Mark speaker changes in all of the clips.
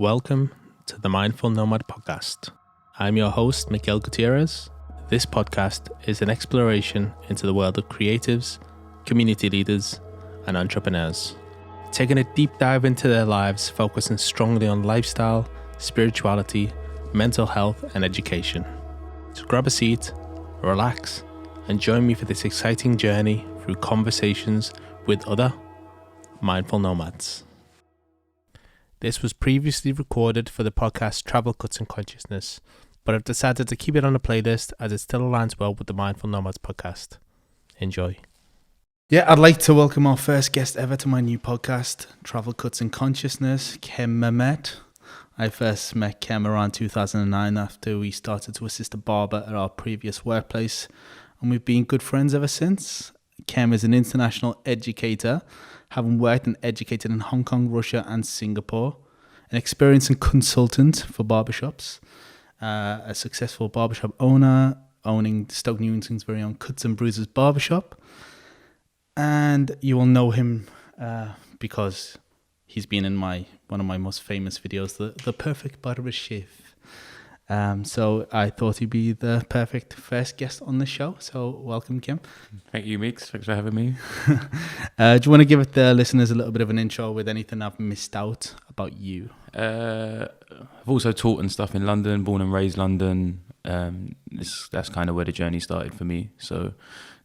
Speaker 1: Welcome to the Mindful Nomad podcast. I'm your host, Miguel Gutierrez. This podcast is an exploration into the world of creatives, community leaders, and entrepreneurs, taking a deep dive into their lives, focusing strongly on lifestyle, spirituality, mental health, and education. So grab a seat, relax, and join me for this exciting journey through conversations with other mindful nomads. This was previously recorded for the podcast Travel Cuts and Consciousness, but I've decided to keep it on a playlist as it still aligns well with the Mindful Nomads podcast. Enjoy. Yeah, I'd like to welcome our first guest ever to my new podcast, Travel Cuts and Consciousness, Kem Mehmet. I first met Kem around 2009 after we started to assist a barber at our previous workplace, and we've been good friends ever since. Kem is an international educator, having worked and educated in Hong Kong, Russia, and Singapore, an experienced consultant for barbershops, a successful barbershop owner, owning Stoke Newington's very own Cuts and Bruises barbershop. And you will know him because he's been in one of my most famous videos, the Perfect Barbershop. So I thought he'd be the perfect first guest on the show. So welcome, Kim.
Speaker 2: Thank you, Mix. Thanks for having me.
Speaker 1: Do you want to give the listeners a little bit of an intro with anything I've missed out about you?
Speaker 2: I've also taught and stuff in London, born and raised London. That's kind of where the journey started for me. So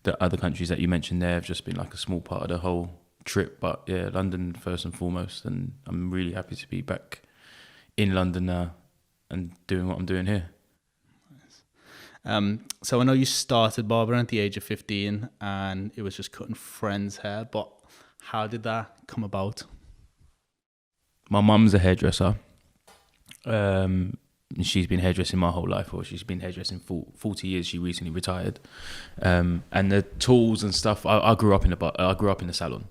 Speaker 2: the other countries that you mentioned there have just been like a small part of the whole trip. But yeah, London first and foremost. And I'm really happy to be back in London now and doing what I'm doing here.
Speaker 1: Nice. So I know you started barbering at the age of 15 and it was just cutting friends' hair, but how did that come about?
Speaker 2: My mum's a hairdresser. She's been hairdressing my whole life, or she's been hairdressing for 40 years. She recently retired. And the tools and stuff, I grew up in the salon.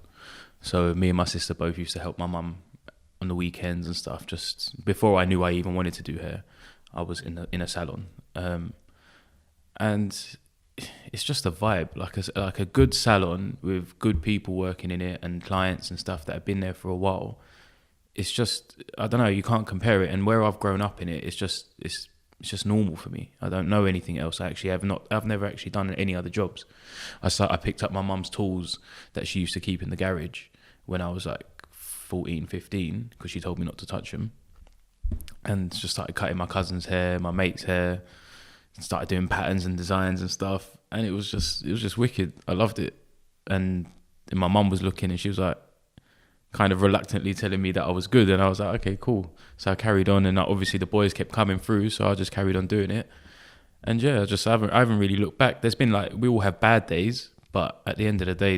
Speaker 2: So me and my sister both used to help my mum on the weekends and stuff. Just before I knew I even wanted to do hair, I was in a salon, and it's just a vibe, like a good salon with good people working in it and clients and stuff that have been there for a while. It's just, I don't know, you can't compare it. And where I've grown up in it, it's just normal for me. I don't know anything else. I've never actually done any other jobs. I picked up my mum's tools that she used to keep in the garage when I was like 14, 15, because she told me not to touch them, and just started cutting my cousin's hair, my mate's hair, started doing patterns and designs and stuff, and it was just wicked. I loved it. And then my mum was looking and she was like kind of reluctantly telling me that I was good, and I was like, okay, cool. So I carried on, and obviously the boys kept coming through, so I just carried on doing it. And yeah, I haven't really looked back. There's been like, we all have bad days, but at the end of the day,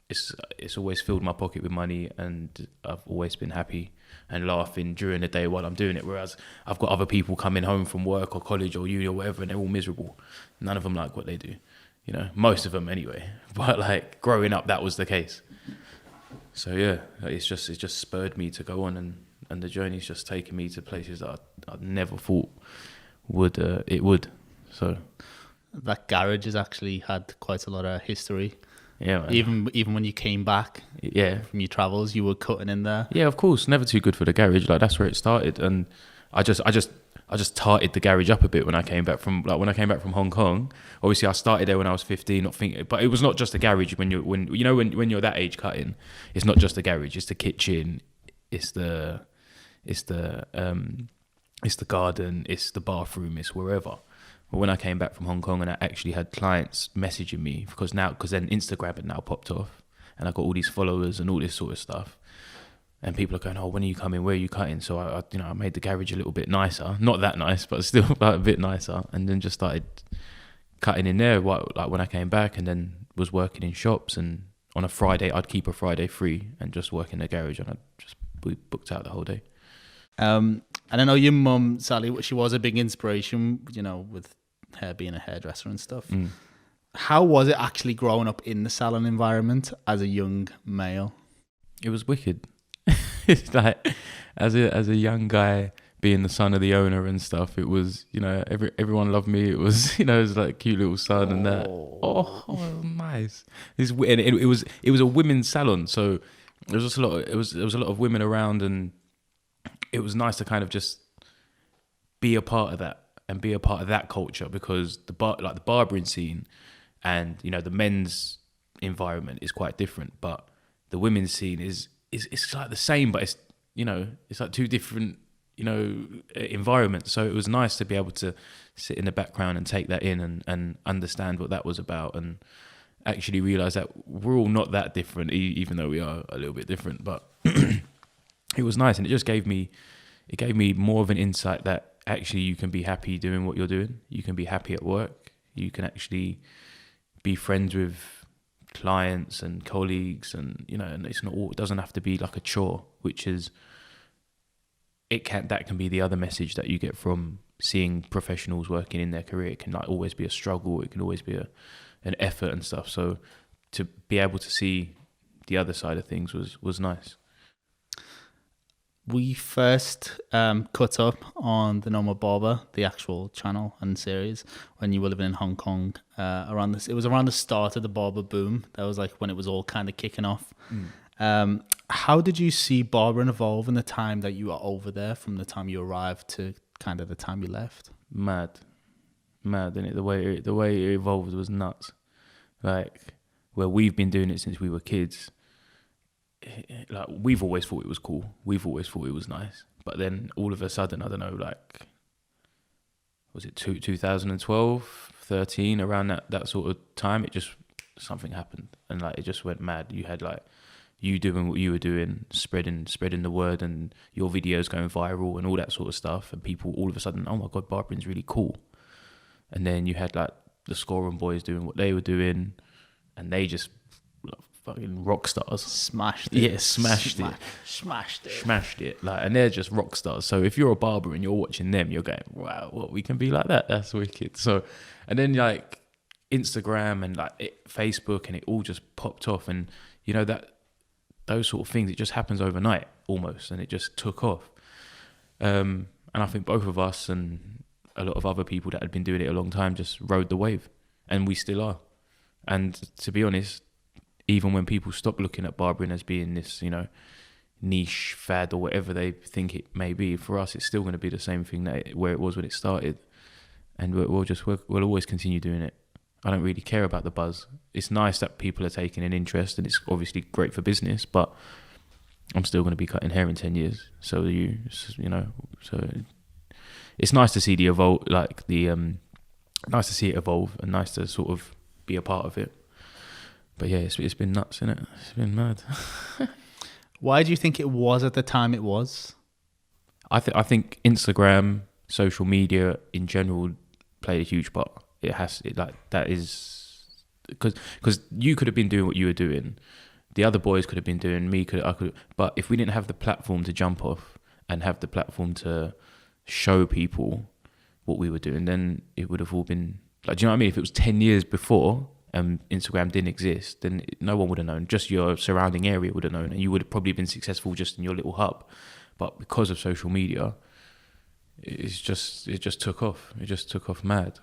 Speaker 2: it's always filled my pocket with money, and I've always been happy and laughing during the day while I'm doing it. Whereas I've got other people coming home from work or college or uni or whatever, and they're all miserable. None of them like what they do, most of them anyway. But like growing up, that was the case. So yeah, it's just spurred me to go on, and the journey's just taken me to places that I never thought it would. So
Speaker 1: That garage has actually had quite a lot of history.
Speaker 2: Yeah, man.
Speaker 1: Even when you came back, from your travels, you were cutting in there.
Speaker 2: Yeah, of course, never too good for the garage. Like that's where it started, and I just tarted the garage up a bit when I came back from Hong Kong. Obviously, I started there when I was 15, not thinking, but it was not just a garage. When you're that age cutting, it's not just a garage. It's the kitchen, it's the garden, it's the bathroom, it's wherever. But when I came back from Hong Kong and I actually had clients messaging me, because then Instagram had now popped off and I got all these followers and all this sort of stuff. And people are going, oh, when are you coming? Where are you cutting? So I made the garage a little bit nicer. Not that nice, but still a bit nicer. And then just started cutting in there like when I came back, and then was working in shops. And on a Friday, I'd keep a Friday free and just work in the garage, and we booked out the whole day.
Speaker 1: And I know your mum, Sally, she was a big inspiration, with her being a hairdresser and stuff.
Speaker 2: Mm.
Speaker 1: How was it actually growing up in the salon environment as a young male?
Speaker 2: It was wicked. It's like, as a young guy, being the son of the owner and stuff, it was, everyone loved me. It was, it was like a cute little son and that. Oh, nice. It was a women's salon, so there was just a lot of women around, and it was nice to kind of just be a part of that and be a part of that culture, because the barbering scene and, you know, the men's environment is quite different, but the women's scene is it's like the same, but it's, you know, it's like two different, you know, environments. So it was nice to be able to sit in the background and take that in and understand what that was about, and actually realize that we're all not that different, even though we are a little bit different. But it was nice, and it gave me more of an insight that actually you can be happy doing what you're doing. You can be happy at work. You can actually be friends with clients and colleagues, and, you know, and it doesn't have to be like a chore, which is, that can be the other message that you get from seeing professionals working in their career. It can like always be a struggle. It can always be an effort and stuff. So to be able to see the other side of things was nice.
Speaker 1: We first caught up on the Nomad Barber, the actual channel and series, when you were living in Hong Kong. It was around the start of the barber boom. That was like when it was all kind of kicking off. How did you see barbering evolve in the time that you were over there, from the time you arrived to kind of the time you left?
Speaker 2: Mad, isn't it? The way it evolved was nuts. Like, where we've been doing it since we were kids. Like, we've always thought it was cool. We've always thought it was nice. But then all of a sudden, I don't know, like, was it 2012, 13, around that sort of time, something happened. And like, it just went mad. You had like, you doing what you were doing, spreading the word, and your videos going viral and all that sort of stuff. And people all of a sudden, oh my God, barbering's really cool. And then you had like the Scoring boys doing what they were doing, and they just fucking rock stars.
Speaker 1: Smashed it.
Speaker 2: Yeah, smashed it. Like, and they're just rock stars. So if you're a barber and you're watching them, you're going, wow, what, we can be like that? That's wicked. So, and then like Instagram and like Facebook, and it all just popped off. And you know, that those sort of things, it just happens overnight almost, and it just took off. And I think both of us and a lot of other people that had been doing it a long time just rode the wave, and we still are. And to be honest, even when people stop looking at barbering as being this, you know, niche fad or whatever they think it may be, for us it's still going to be the same thing where it was when it started, and we'll always continue doing it. I don't really care about the buzz. It's nice that people are taking an interest, and it's obviously great for business, but I'm still going to be cutting hair in 10 years. So so it's nice to see nice to see it evolve, and nice to sort of be a part of it. But yeah, it's been nuts, isn't it? It's been mad.
Speaker 1: Why do you think it was at the time it was?
Speaker 2: I think Instagram, social media in general, played a huge part. That is because you could have been doing what you were doing, the other boys could have been doing, I could. But if we didn't have the platform to jump off and have the platform to show people what we were doing, then it would have all been like, do you know what I mean? If it was 10 years before and Instagram didn't exist, then no one would have known. Just your surrounding area would have known, and you would have probably been successful just in your little hub. But because of social media, it just took off. It just took off mad.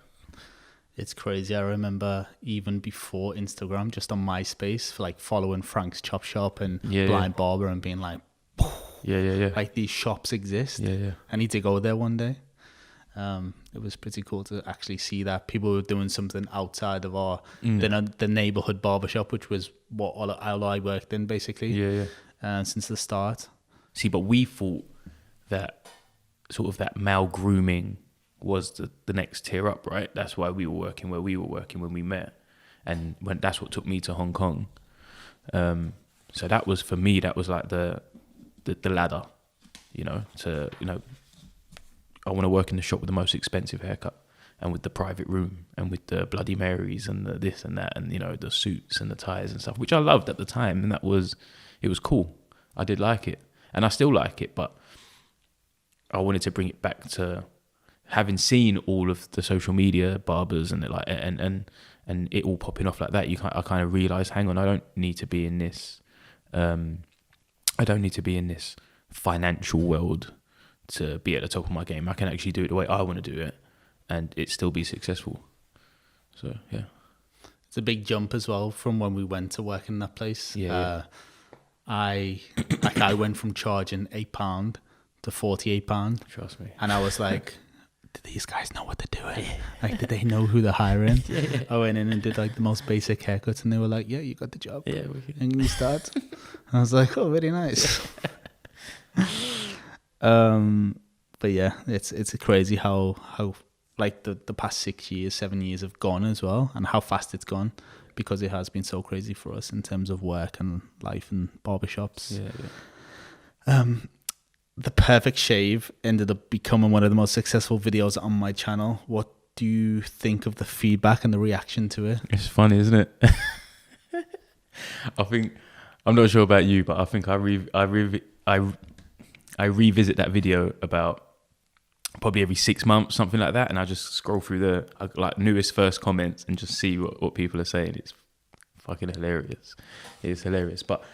Speaker 1: It's crazy. I remember even before Instagram, just on MySpace, for like following Frank's Chop Shop and Blind Barber, and being like, like, these shops exist. I need to go there one day. It was pretty cool to actually see that people were doing something outside of the neighborhood barbershop, which was what all I worked in, basically. Since the start.
Speaker 2: See, but we thought that sort of that male grooming was the next tier up, right? That's why we were working where we were working when we met, and that's what took me to Hong Kong. So that was, for me, that was like the ladder, I want to work in the shop with the most expensive haircut, and with the private room, and with the Bloody Marys and the this and that, and the suits and the ties and stuff, which I loved at the time, and it was cool. I did like it, and I still like it, but I wanted to bring it back to having seen all of the social media barbers and it all popping off like that. I kind of realised, hang on, I don't need to be in this. I don't need to be in this financial world to be at the top of my game. I can actually do it the way I want to do it, and it still be successful. So yeah,
Speaker 1: it's a big jump as well from when we went to work in that place. I went from charging £8 to £48.
Speaker 2: Trust me.
Speaker 1: And I was like, do these guys know what they're doing? Like, did they know who they're hiring? I went in and did like the most basic haircuts, and they were like, yeah, you got the job.
Speaker 2: Yeah,
Speaker 1: and you start. And I was like, oh, very nice. But yeah, it's crazy how like the past 7 years have gone as well, and how fast it's gone, because it has been so crazy for us in terms of work and life and barbershops. The perfect shave ended up becoming one of the most successful videos on my channel. What do you think of the feedback and the reaction to it?
Speaker 2: It's funny, isn't it? I think, I'm not sure about you, but I think I revisit that video about probably every 6 months, something like that, and I just scroll through the like newest first comments and just see what people are saying. It's fucking hilarious. It's hilarious, but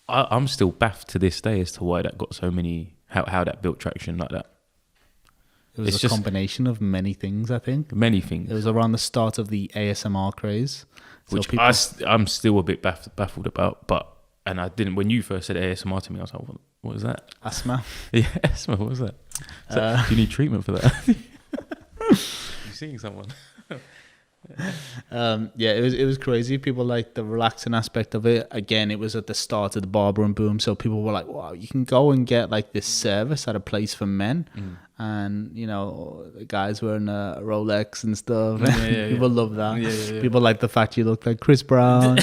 Speaker 2: I'm still baffed to this day as to why that got so many, how that built traction like that.
Speaker 1: It was a combination of many things, I think.
Speaker 2: Many things.
Speaker 1: It was around the start of the ASMR craze.
Speaker 2: Which I'm still a bit baffled about, and I didn't, when you first said ASMR to me, I was like, what was that?
Speaker 1: Asthma?
Speaker 2: Yeah, asthma, what was that? Do you need treatment for that? You seeing someone?
Speaker 1: Yeah, it was crazy. People like the relaxing aspect of it. Again, it was at the start of the barbering boom, so people were like, wow, you can go and get like this service at a place for men. And you know, the guys wearing a Rolex and stuff. People love that. People like the fact you look like Chris Brown,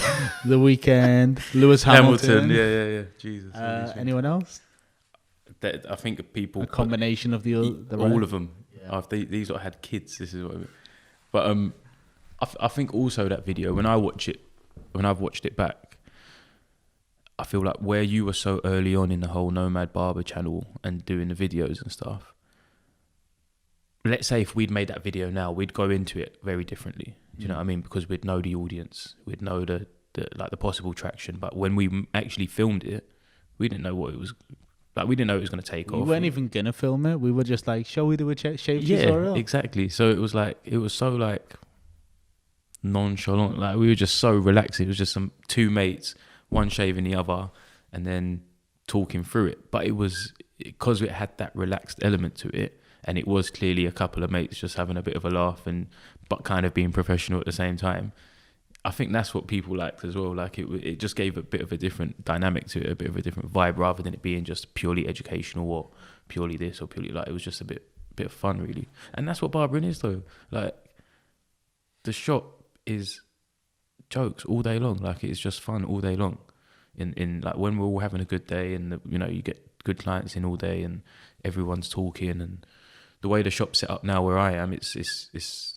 Speaker 1: The Weeknd, Lewis Hamilton.
Speaker 2: Yeah. Jesus.
Speaker 1: Anyone else?
Speaker 2: I think people,
Speaker 1: a combination of the
Speaker 2: all of them. Yeah. These lot had kids. This is what I mean. But I think also that video, when I've watched it back, I feel like where you were so early on in the whole Nomad Barber channel and doing the videos and stuff, let's say if we'd made that video now, we'd go into it very differently. Do you know what I mean? Because we'd know the audience, we'd know the possible traction. But when we actually filmed it, we didn't know what it was. Like, we didn't know it was going to take off.
Speaker 1: We weren't even going to film it. We were just like, shall we do a shave
Speaker 2: Yeah,
Speaker 1: tutorial?
Speaker 2: exactly. So it was so like nonchalant. Like, we were just so relaxed. It was just two mates, one shaving the other, and then talking through it. But it was, because it had that relaxed element to it, and it was clearly a couple of mates just having a bit of a laugh, but kind of being professional at the same time. I think that's what people liked as well. Like, it just gave a bit of a different dynamic to it, a bit of a different vibe, rather than it being just purely educational or purely this or purely like. It was just a bit of fun, really. And that's what barbering is, though. Like, the shop is jokes all day long. Like, it's just fun all day long. In like, when we're all having a good day, and you get good clients in all day, and everyone's talking, and the way the shop's set up now where I am, it's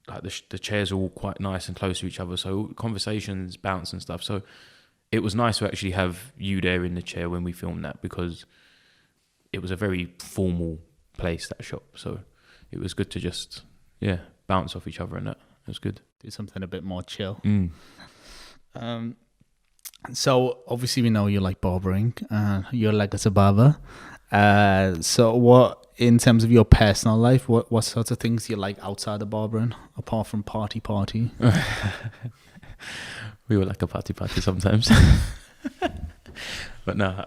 Speaker 2: like the chairs are all quite nice and close to each other, so conversations bounce and stuff. So it was nice to actually have you there in the chair when we filmed that, because it was a very formal place, that shop. So it was good to just bounce off each other, and that it was good.
Speaker 1: Do something a bit more chill. So obviously we know you like barbering. You're like a barber. So what, in terms of your personal life, what sorts of things do you like outside of barbering, apart from party?
Speaker 2: We were like a party sometimes. But no,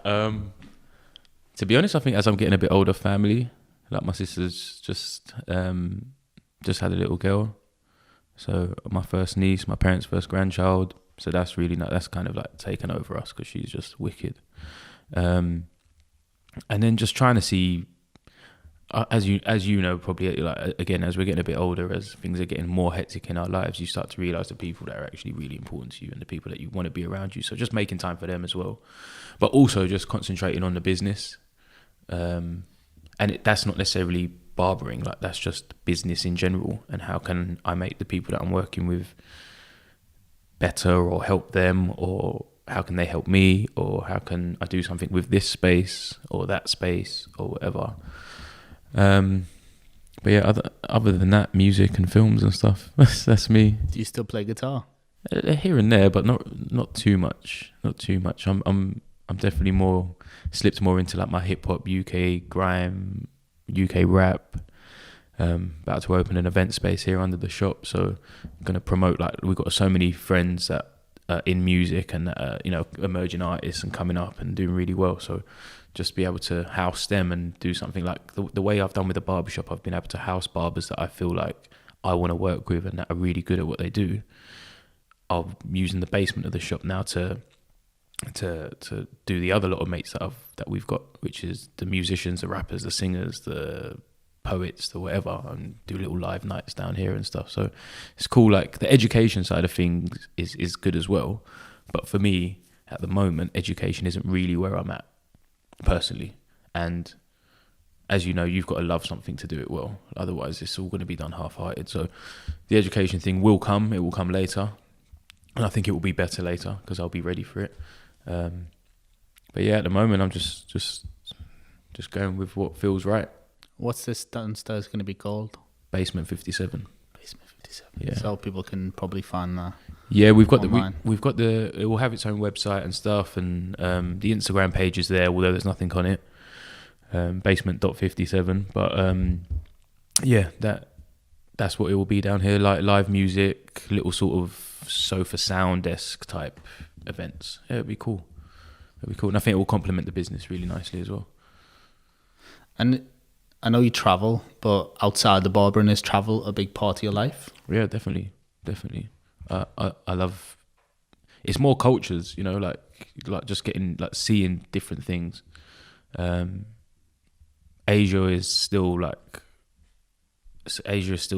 Speaker 2: to be honest, I think as I'm getting a bit older, family, like my sister's just had a little girl. So my first niece, my parents' first grandchild. So that's kind of like taken over us, because she's just wicked. And then just trying to see, as you know, probably, like, again, as we're getting a bit older, as things are getting more hectic in our lives, you start to realize the people that are actually really important to you and the people that you want to be around you. So just making time for them as well, but also just concentrating on the business. And that's not necessarily barbering, like, that's just business in general, and how can I make the people that I'm working with better, or help them, or how can they help me, or how can I do something with this space or that space or whatever. But yeah, other than that, music and films and stuff. That's me.
Speaker 1: Do you still play guitar?
Speaker 2: Here and there, but not too much. Not too much. I'm definitely slipped more into like my hip hop, UK grime, UK rap. About to open an event space here under the shop, so I'm gonna promote, like, we've got so many friends that in music and emerging artists and coming up and doing really well. So just be able to house them and do something like the way I've done with the barbershop. I've been able to house barbers that I feel like I want to work with and that are really good at what they do. I'm using the basement of the shop now to do the other lot of mates that we've got, which is the musicians, the rappers, the singers, the poets, the whatever, and do little live nights down here and stuff. So it's cool. Like the education side of things is good as well, but for me at the moment, education isn't really where I'm at personally. And as you know, you've got to love something to do it well, otherwise it's all going to be done half-hearted. So the education thing will come later, and I think it will be better later because I'll be ready for it. But yeah, at the moment I'm just going with what feels right.
Speaker 1: What's this downstairs going to be called?
Speaker 2: Basement 57.
Speaker 1: Basement 57.
Speaker 2: Yeah.
Speaker 1: So people can probably find that.
Speaker 2: Yeah, we've got
Speaker 1: online.
Speaker 2: it will have its own website and stuff, and the Instagram page is there, although there's nothing on it. Basement.57. But yeah, that's what it will be down here, like live music, little sort of sofa sound desk type events. Yeah, it'd be cool. And I think it will complement the business really nicely as well. And
Speaker 1: I know you travel, but outside the barbering, is travel a big part of your life?
Speaker 2: Yeah, definitely. I love. It's more cultures, like just getting seeing different things. Asia is still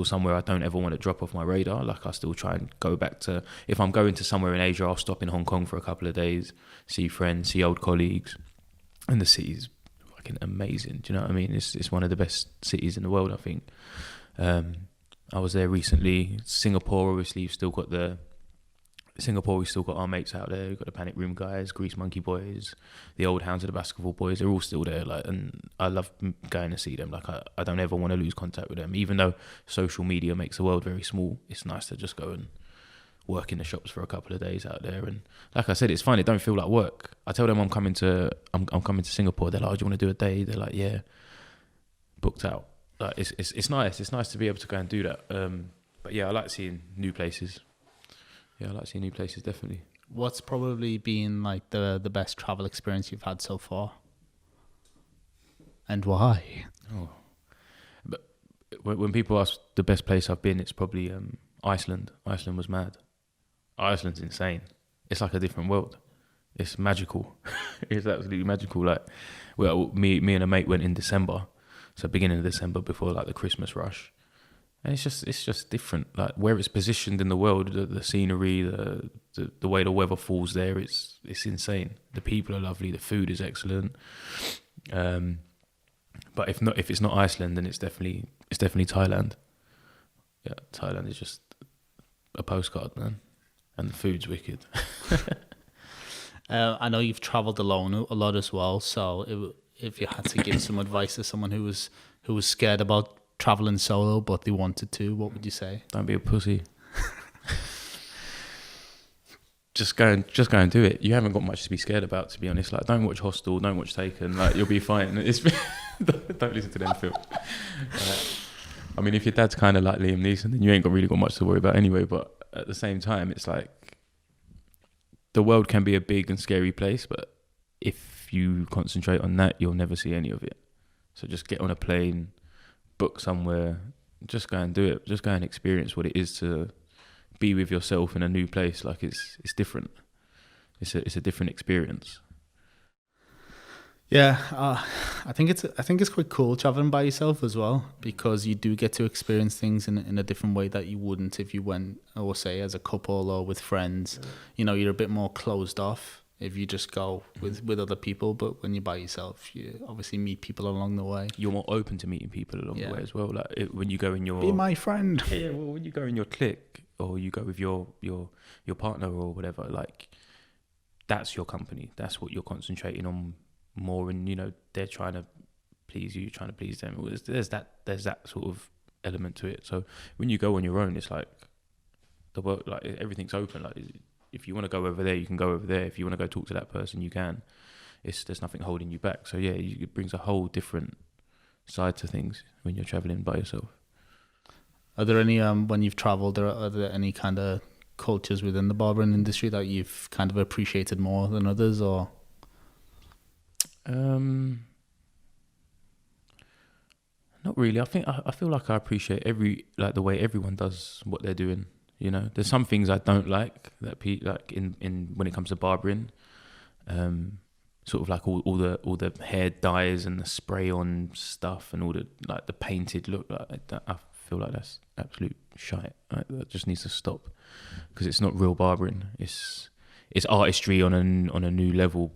Speaker 2: somewhere I don't ever want to drop off my radar. Like I still try and go back to. If I'm going to somewhere in Asia, I'll stop in Hong Kong for a couple of days, see friends, see old colleagues, and the city's fucking amazing. Do you know what I mean? It's one of the best cities in the world, I think. I was there recently. Singapore, obviously, we've still got our mates out there. We've got the Panic Room guys, Grease Monkey boys, the old Hounds of the Basketball boys. They're all still there, and I love going to see them. I don't ever want to lose contact with them, even though social media makes the world very small. It's nice to just go and work in the shops for a couple of days out there. And like I said, it's fun. It don't feel like work. I tell them I'm coming to Singapore. They're like, "Oh, do you want to do a day?" They're like, "Yeah." Booked out. Like it's nice. It's nice to be able to go and do that. But yeah, I like seeing new places. Yeah, I like seeing new places, definitely.
Speaker 1: What's probably been like the best travel experience you've had so far? And why?
Speaker 2: Oh, but when people ask the best place I've been, it's probably Iceland. Iceland was mad. Iceland's insane. It's like a different world. It's magical. It's absolutely magical. Like, well, me and a mate went in December, so beginning of December before like the Christmas rush. And it's just different, like where it's positioned in the world, the scenery, the way the weather falls there, it's insane. The people are lovely, the food is excellent. But if it's not Iceland, then it's definitely Thailand. Yeah, Thailand is just a postcard, man, and the food's wicked.
Speaker 1: I know you've travelled alone a lot as well. So if you had to give some advice to someone who was scared about traveling solo but they wanted to, what would you say?
Speaker 2: Don't be a pussy. just go and do it. You haven't got much to be scared about, to be honest. Like, don't watch Hostel, don't watch Taken. Like, you'll be fine. Don't listen to them films. I mean, if your dad's kind of like Liam Neeson, then you ain't really got much to worry about anyway. But at the same time, it's like the world can be a big and scary place, but if you concentrate on that, you'll never see any of it. So just get on a plane, book somewhere, just go and do it. Just go and experience what it is to be with yourself in a new place. Like it's different. It's a different experience.
Speaker 1: Yeah, I think it's quite cool traveling by yourself as well, because you do get to experience things in a different way that you wouldn't if you went, or say as a couple or with friends. You know, you're a bit more closed off if you just go with other people, but when you're by yourself, you obviously meet people along the way.
Speaker 2: You're more open to meeting people along the way as well. Like when you go in your...
Speaker 1: Be my friend.
Speaker 2: Yeah, well, when you go in your clique or you go with your partner or whatever, like that's your company. That's what you're concentrating on more, and you know they're trying to please you, you're trying to please them. There's that sort of element to it. So when you go on your own, it's like the world, like everything's open. Like if you want to go over there, you can go over there. If you want to go talk to that person, you can. There's nothing holding you back. So yeah, it brings a whole different side to things when you're traveling by yourself.
Speaker 1: Are there any when you've traveled, are there any kind of cultures within the barbering industry that you've kind of appreciated more than others, or?
Speaker 2: Not really. I feel like I appreciate the way everyone does what they're doing. You know, there's some things I don't like that like in when it comes to barbering. Sort of like all the hair dyes and the spray on stuff and all the like the painted look like that. I feel like that's absolute shite. That just needs to stop because it's not real barbering. It's artistry on a new level.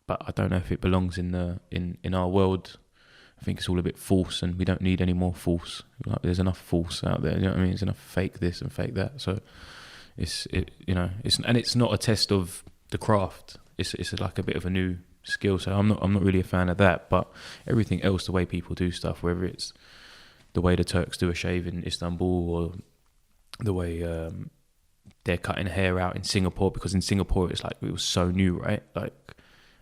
Speaker 2: But I don't know if it belongs in our world. I think it's all a bit false, and we don't need any more false. Like there's enough false out there. You know what I mean? There's enough fake this and fake that. So it's not a test of the craft. It's like a bit of a new skill. So I'm not really a fan of that. But everything else, the way people do stuff, whether it's the way the Turks do a shave in Istanbul, or the way they're cutting hair out in Singapore, because in Singapore it was so new, right? Like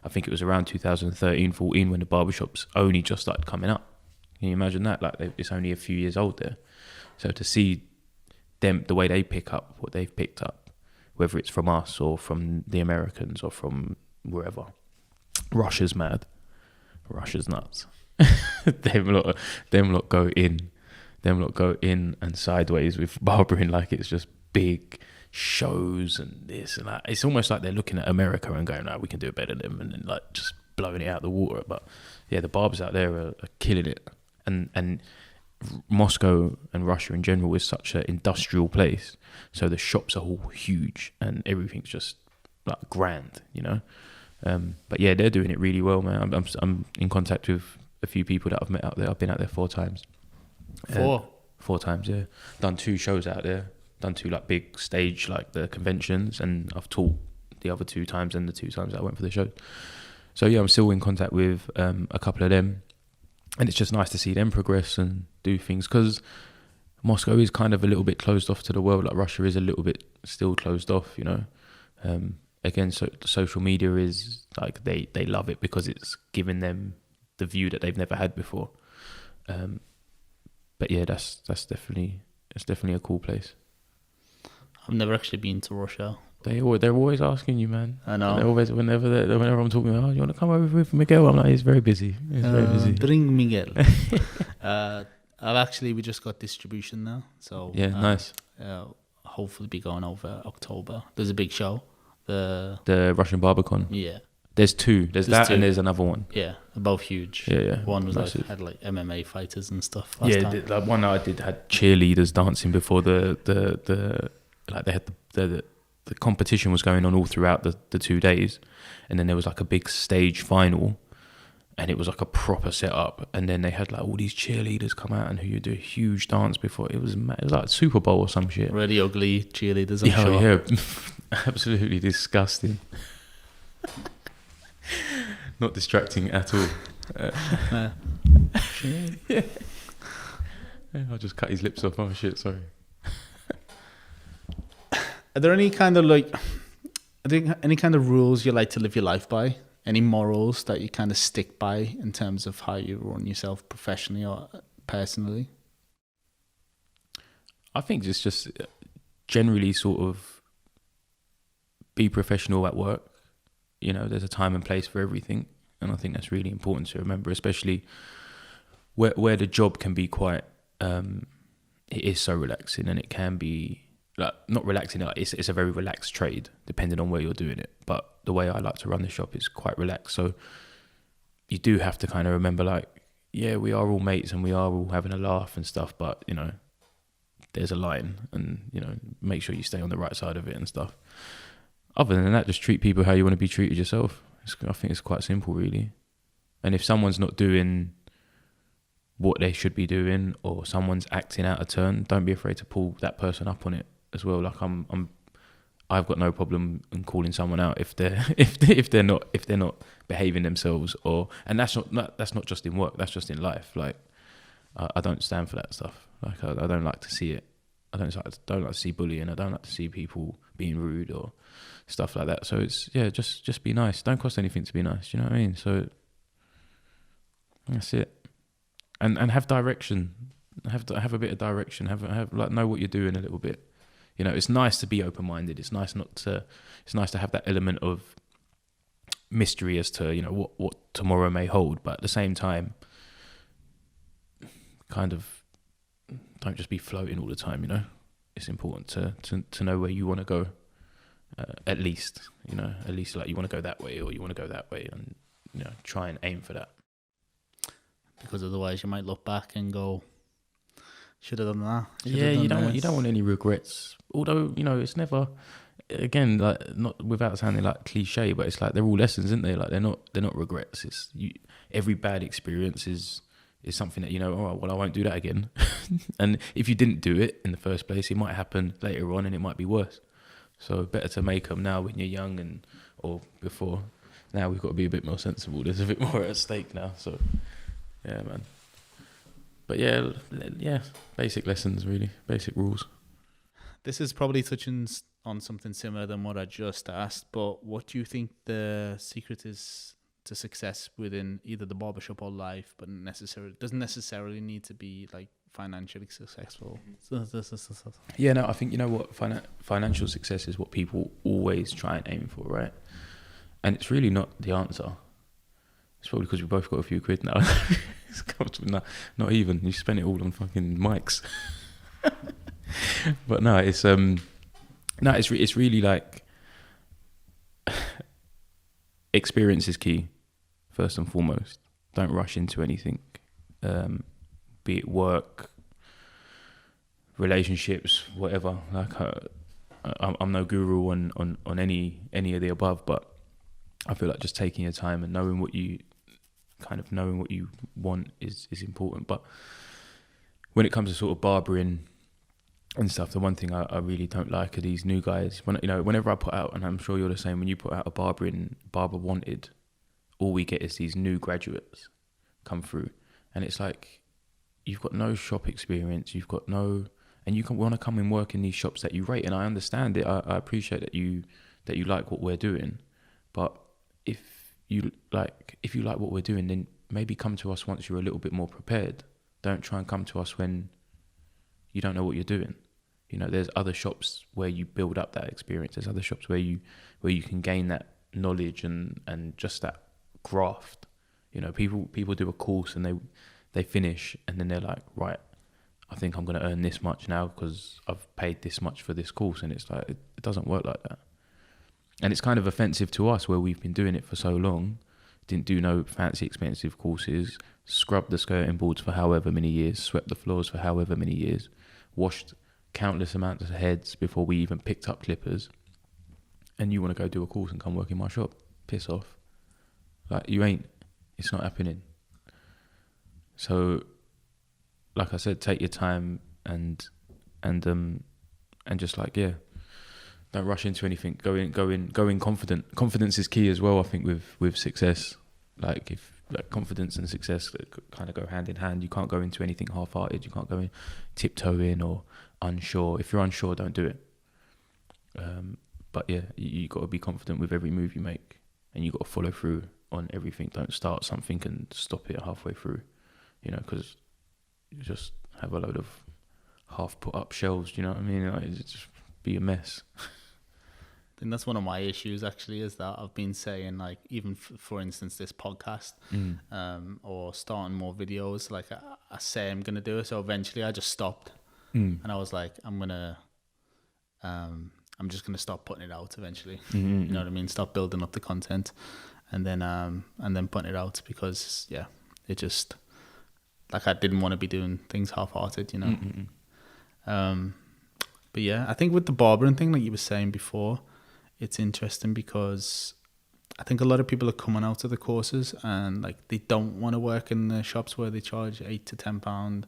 Speaker 2: I think it was around 2013, 14 when the barbershops only just started coming up. Can you imagine that? Like it's only a few years old there. So to see them, the way they pick up what they've picked up, whether it's from us or from the Americans or from wherever. Russia's mad. Russia's nuts. them lot go in and sideways with barbering like it's just big shows and this and that. It's almost like they're looking at America and going, "No, we can do it better than them," and then like just blowing it out the water. But yeah, the barbers out there are killing it, and Moscow and Russia in general is such an industrial place, so the shops are all huge and everything's just like grand, you know. But yeah, they're doing it really well, man. I'm in contact with a few people that I've met out there. I've been out there 4 times. 4 times, yeah. Done 2 shows out there. Done 2 like big stage, like the conventions, and I've taught the other 2 times and the 2 times that I went for the show. So yeah, I'm still in contact with a couple of them, and it's just nice to see them progress and do things, because Moscow is kind of a little bit closed off to the world, like Russia is a little bit still closed off, you know. Again, so social media is like they love it because it's giving them the view that they've never had before. But yeah, that's definitely a cool place.
Speaker 1: I've never actually been to Russia.
Speaker 2: They're always asking you, man.
Speaker 1: I know.
Speaker 2: They're always whenever I'm talking, "Oh, you want to come over with Miguel?" I'm like, "He's very busy. Very busy."
Speaker 1: Bring Miguel. We just got distribution now, so
Speaker 2: yeah, nice.
Speaker 1: Hopefully be going over October. There's a big show.
Speaker 2: The Russian BarberCon.
Speaker 1: Yeah.
Speaker 2: There's 2. There's that
Speaker 1: 2.
Speaker 2: and there's another one.
Speaker 1: Yeah, they're both huge.
Speaker 2: Yeah.
Speaker 1: One was
Speaker 2: massive.
Speaker 1: had MMA fighters and stuff.
Speaker 2: The one I did had cheerleaders dancing before the like they had the competition was going on all throughout the 2 days, and then there was like a big stage final, and it was like a proper setup, and then they had like all these cheerleaders come out and who you do a huge dance before. It was like Super Bowl or some shit.
Speaker 1: Really ugly cheerleaders, I'm sure.
Speaker 2: Yeah, absolutely disgusting. Not distracting at all. Yeah. I'll just cut his lips off. Oh shit, sorry.
Speaker 1: Are there any kind of any kind of rules you like to live your life by? Any morals that you kind of stick by in terms of how you run yourself professionally or personally?
Speaker 2: I think it's just generally sort of be professional at work. You know, there's a time and place for everything, and I think that's really important to remember, especially where the job can be quite. It is so relaxing, and it can be like not relaxing. Like it's a very relaxed trade, depending on where you're doing it. But the way I like to run the shop is quite relaxed. So you do have to kind of remember, like, yeah, we are all mates and we are all having a laugh and stuff. But you know, there's a line, and you know, make sure you stay on the right side of it and stuff. Other than that, just treat people how you want to be treated yourself. I think it's quite simple, really. And if someone's not doing what they should be doing, or someone's acting out of turn, don't be afraid to pull that person up on it as well. Like I've got no problem in calling someone out if they're not behaving themselves, and that's not just in work. That's just in life. Like I don't stand for that stuff. Like I don't like to see it. I don't like to see bullying. I don't like to see people being rude or stuff like that. So it's just be nice. Don't cost anything to be nice. Do you know what I mean? So that's it. And have direction. Have a bit of direction. Have like know what you're doing a little bit. You know, it's nice to be open-minded. It's nice to have that element of mystery as to, you know, what tomorrow may hold. But at the same time, kind of don't just be floating all the time, you know. It's important to know where you want to go, at least like you want to go that way or you want to go that way, and, you know, try and aim for that.
Speaker 3: Because otherwise you might look back and go, should have done that.
Speaker 2: You don't want any regrets. Although, you know, it's never, again, like, not without sounding like cliche, but it's like they're all lessons, isn't they? Like they're not regrets. It's every bad experience is something that, you know, all right, well, I won't do that again. And if you didn't do it in the first place, it might happen later on and it might be worse. So better to make them now when you're young or before. Now we've got to be a bit more sensible. There's a bit more at stake now. So yeah, man. But yeah, basic lessons, really, basic rules.
Speaker 3: This is probably touching on something similar than what I just asked, but what do you think the secret is to success within either the barbershop or life, but doesn't necessarily need to be like financially successful?
Speaker 2: Yeah, no, I think, you know what, financial success is what people always try and aim for, right? And it's really not the answer. It's probably because we both got a few quid now. Not even. You spend it all on fucking mics. But no, it's really like experience is key, first and foremost. Don't rush into anything, be it work, relationships, whatever. Like I'm no guru on any of the above, but I feel like just taking your time and knowing what you want is important. But when it comes to sort of barbering and stuff, the one thing I really don't like are these new guys. Whenever I put out, and I'm sure you're the same, when you put out a barber wanted, all we get is these new graduates come through, and it's like, you've got no shop experience, and you want to come and work in these shops that you rate, and I understand it. I appreciate that you like what we're doing, but if you like what we're doing, then maybe come to us once you're a little bit more prepared. Don't try and come to us when you don't know what you're doing. You know, there's other shops where you build up that experience. There's other shops where you can gain that knowledge and just that graft. You know, people do a course and they finish, and then they're like, right, I think I'm going to earn this much now because I've paid this much for this course. And it's like, it doesn't work like that. And it's kind of offensive to us where we've been doing it for so long, didn't do no fancy expensive courses, scrubbed the skirting boards for however many years, swept the floors for however many years, washed countless amounts of heads before we even picked up clippers, and you want to go do a course and come work in my shop? Piss off. Like, you ain't. It's not happening. So, like I said, take your time and just like, yeah, don't rush into anything. Go in confident. Confidence is key as well, I think, with success. Like, confidence and success kind of go hand in hand. You can't go into anything half-hearted. You can't go in tiptoeing or unsure. If you're unsure, don't do it. But yeah, you got to be confident with every move you make, and you got to follow through on everything. Don't start something and stop it halfway through, you know, because you just have a load of half put up shelves. You know what I mean? Like, it's just be a mess.
Speaker 3: I think that's one of my issues, actually, is that I've been saying, like, even for instance, this podcast, or starting more videos, like I say I'm going to do it. So eventually I just stopped. And I was like, I'm just going to stop putting it out eventually. You know what I mean? Stop building up the content and then putting it out, because, yeah, it just, like, I didn't want to be doing things half-hearted, you know? But yeah, I think with the barbering thing, like you were saying before, it's interesting because I think a lot of people are coming out of the courses and, like, they don't want to work in the shops where they charge £8 to £10,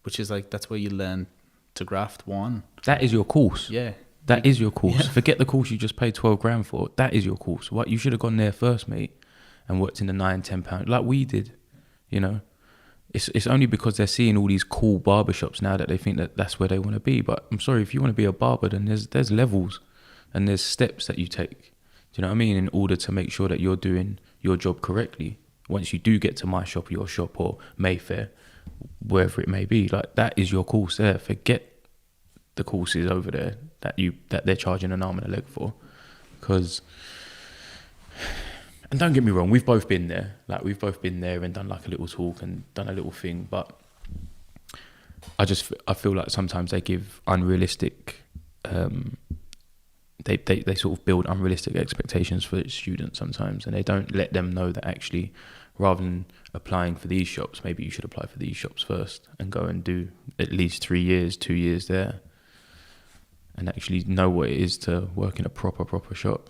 Speaker 3: which is like, that's where you learn to graft one.
Speaker 2: That is your course.
Speaker 3: Yeah.
Speaker 2: That is your course.
Speaker 3: Yeah.
Speaker 2: Forget the course you just paid 12 grand for. That is your course. What, you should have gone there first, mate, and worked in the £9-10 like we did, you know. It's only because they're seeing all these cool barbershops now that they think that that's where they want to be. But I'm sorry, if you want to be a barber, then there's levels and there's steps that you take. Do you know what I mean? In order to make sure that you're doing your job correctly. Once you do get to my shop, your shop, or Mayfair, wherever it may be, like, that is your course there. Forget the courses over there that they're charging an arm and a leg for, because. And don't get me wrong, we've both been there. Like, we've both been there and done like a little talk and done a little thing. But I feel like sometimes they give unrealistic, they sort of build unrealistic expectations for students sometimes, and they don't let them know that actually, rather than applying for these shops, maybe you should apply for these shops first and go and do at least 3 years, 2 years there, and actually know what it is to work in a proper shop.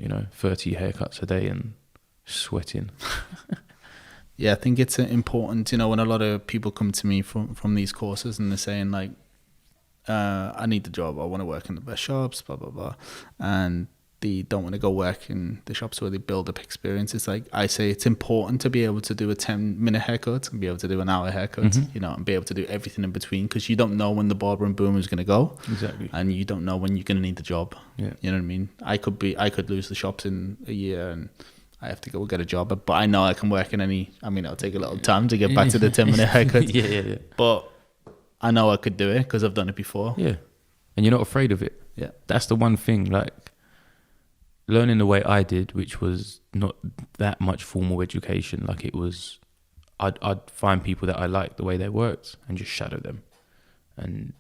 Speaker 2: 30 haircuts a day and sweating.
Speaker 3: Yeah, I think it's important, when a lot of people come to me from these courses and they're saying like, I need the job, I want to work in the best shops, blah, blah, blah. And they don't want to go work in the shops where they build up experience. It's like, I say it's important to be able to do a 10-minute haircut and be able to do an hour haircut, and be able to do everything in between, because you don't know when the barbering boom is going to go.
Speaker 2: Exactly.
Speaker 3: And you don't know when you're going to need the job.
Speaker 2: Yeah.
Speaker 3: You know what I mean? I could lose the shops in a year and I have to go get a job, but I know I can work in it'll take a little time to get back to the 10-minute haircut.
Speaker 2: Yeah.
Speaker 3: But I know I could do it because I've done it before.
Speaker 2: Yeah. And you're not afraid of it.
Speaker 3: Yeah.
Speaker 2: That's the one thing, like, learning the way I did, which was not that much formal education. Like, it was, I'd find people that I liked the way they worked and just shadow them. And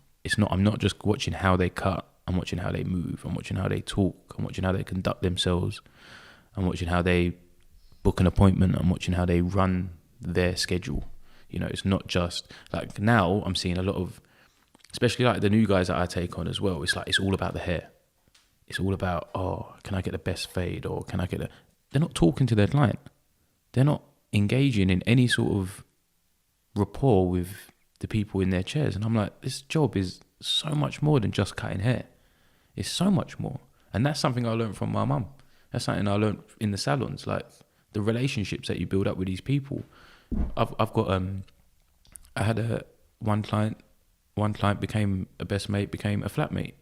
Speaker 2: I'm not just watching how they cut. I'm watching how they move. I'm watching how they talk. I'm watching how they conduct themselves. I'm watching how they book an appointment. I'm watching how they run their schedule. It's not just like, now I'm seeing a lot of, especially like the new guys that I take on as well. It's like, it's all about the hair. It's all about, can I get the best fade, or can I get a... They're not talking to their client. They're not engaging in any sort of rapport with the people in their chairs. And I'm like, this job is so much more than just cutting hair. It's so much more. And that's something I learned from my mum. That's something I learned in the salons, like the relationships that you build up with these people. I've got, I had one client became a best mate, became a flatmate.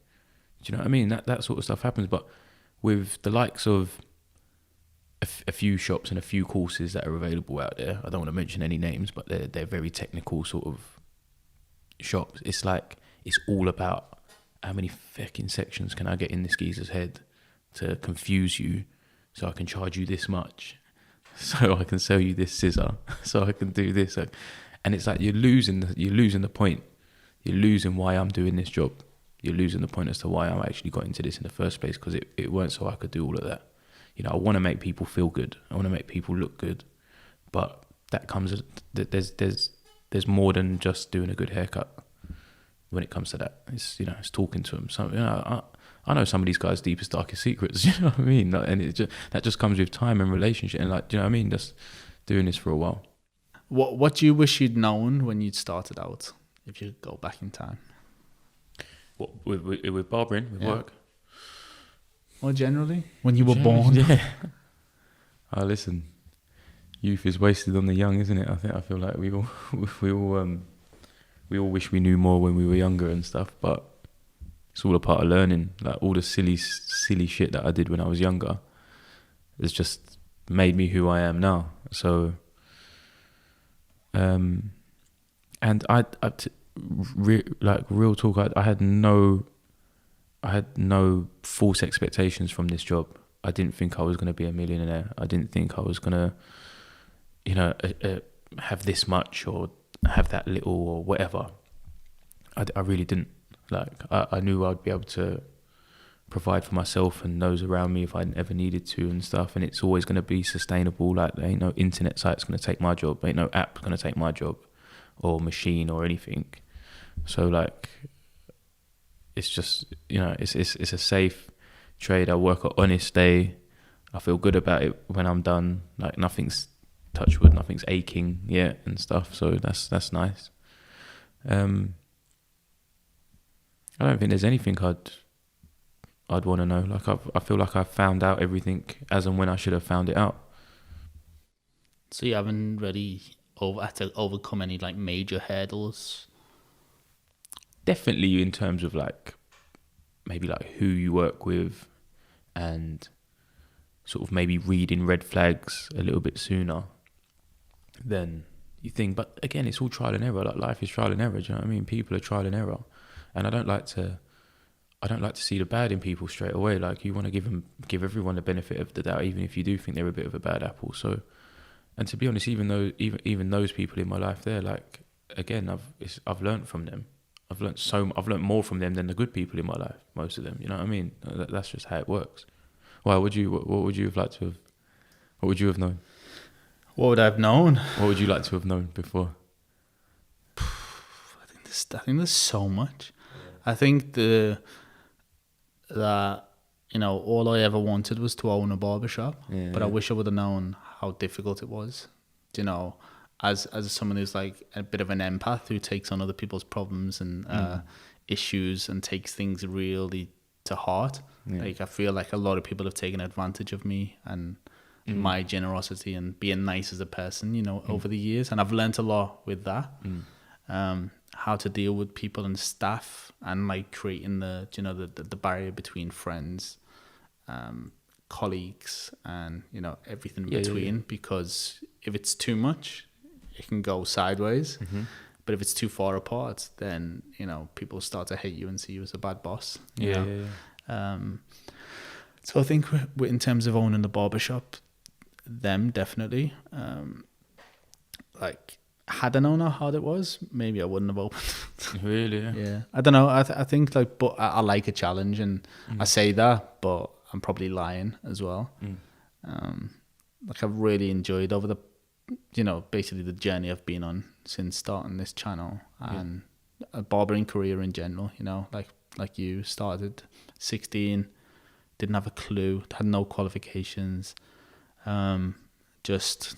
Speaker 2: Do you know what I mean? That sort of stuff happens. But with the likes of a few shops and a few courses that are available out there, I don't want to mention any names, but they're very technical sort of shops. It's like, it's all about how many fucking sections can I get in this geezer's head to confuse you, so I can charge you this much, so I can sell you this scissor, so I can do this. And it's like, you're losing the point. You're losing why I'm doing this job. You're losing the point as to why I actually got into this in the first place, because it weren't so I could do all of that. I want to make people feel good. I want to make people look good. But that comes, there's more than just doing a good haircut when it comes to that. It's, it's talking to them. So, I know some of these guys' deepest, darkest secrets, you know what I mean? And that just comes with time and relationship. And like, do you know what I mean? Just doing this for a while.
Speaker 3: What do you wish you'd known when you'd started out, if you go back in time?
Speaker 2: What, with barbering, with work?
Speaker 3: Or generally, when you were born?
Speaker 2: Yeah. Listen, youth is wasted on the young, isn't it? I feel like we all wish we knew more when we were younger and stuff, but it's all a part of learning. Like, all the silly shit that I did when I was younger has just made me who I am now. So, and real talk, I had no false expectations from this job. I didn't think I was going to be a millionaire. I didn't think I was going to, have this much or have that little or whatever. I really didn't. Like, I knew I'd be able to provide for myself and those around me if I ever needed to and stuff. And it's always going to be sustainable. Like, there ain't no internet site's going to take my job. There ain't no app going to take my job, or machine or anything. So, like, it's just, it's a safe trade. I work an honest day. I feel good about it when I'm done. Like, nothing's, touch wood, nothing's aching yet and stuff. So that's nice. I don't think there's anything I'd want to know. Like, I feel like I've found out everything as and when I should have found it out.
Speaker 3: So you haven't really had to overcome any like major hurdles?
Speaker 2: Definitely in terms of like, maybe like who you work with and sort of maybe reading red flags a little bit sooner than you think. But again, it's all trial and error. Like, life is trial and error. Do you know what I mean? People are trial and error. And I don't like to I don't like to see the bad in people straight away. Like, you want to give everyone the benefit of the doubt, even if you do think they're a bit of a bad apple. So, and to be honest, even those people in my life, they're like, again, I've learned from them. I've learned more from them than the good people in my life. Most of them, you know what I mean? That's just how it works. Why would you? What would you have liked to have? What would you have known?
Speaker 3: What would I have known?
Speaker 2: What would you like to have known before?
Speaker 3: I think there's so much. I think that all I ever wanted was to own a barbershop, but I wish I would have known how difficult it was. You know, as someone who's like a bit of an empath who takes on other people's problems and issues and takes things really to heart. Like, I feel like a lot of people have taken advantage of me and my generosity and being nice as a person, over the years, and I've learned a lot with that. How to deal with people and staff, and like creating the barrier between friends, colleagues, and everything in between. Because if it's too much, it can go sideways. But if it's too far apart, then people start to hate you and see you as a bad boss. So I think in terms of owning the barbershop, them definitely. Like, had I known how hard it was, maybe I wouldn't have opened.
Speaker 2: Really?
Speaker 3: Yeah. I don't know. I think like, but I like a challenge, and I say that, but I'm probably lying as well. Like, I've really enjoyed over the, basically the journey I've been on since starting this channel, and a barbering career in general. Like you started 16, didn't have a clue, had no qualifications, just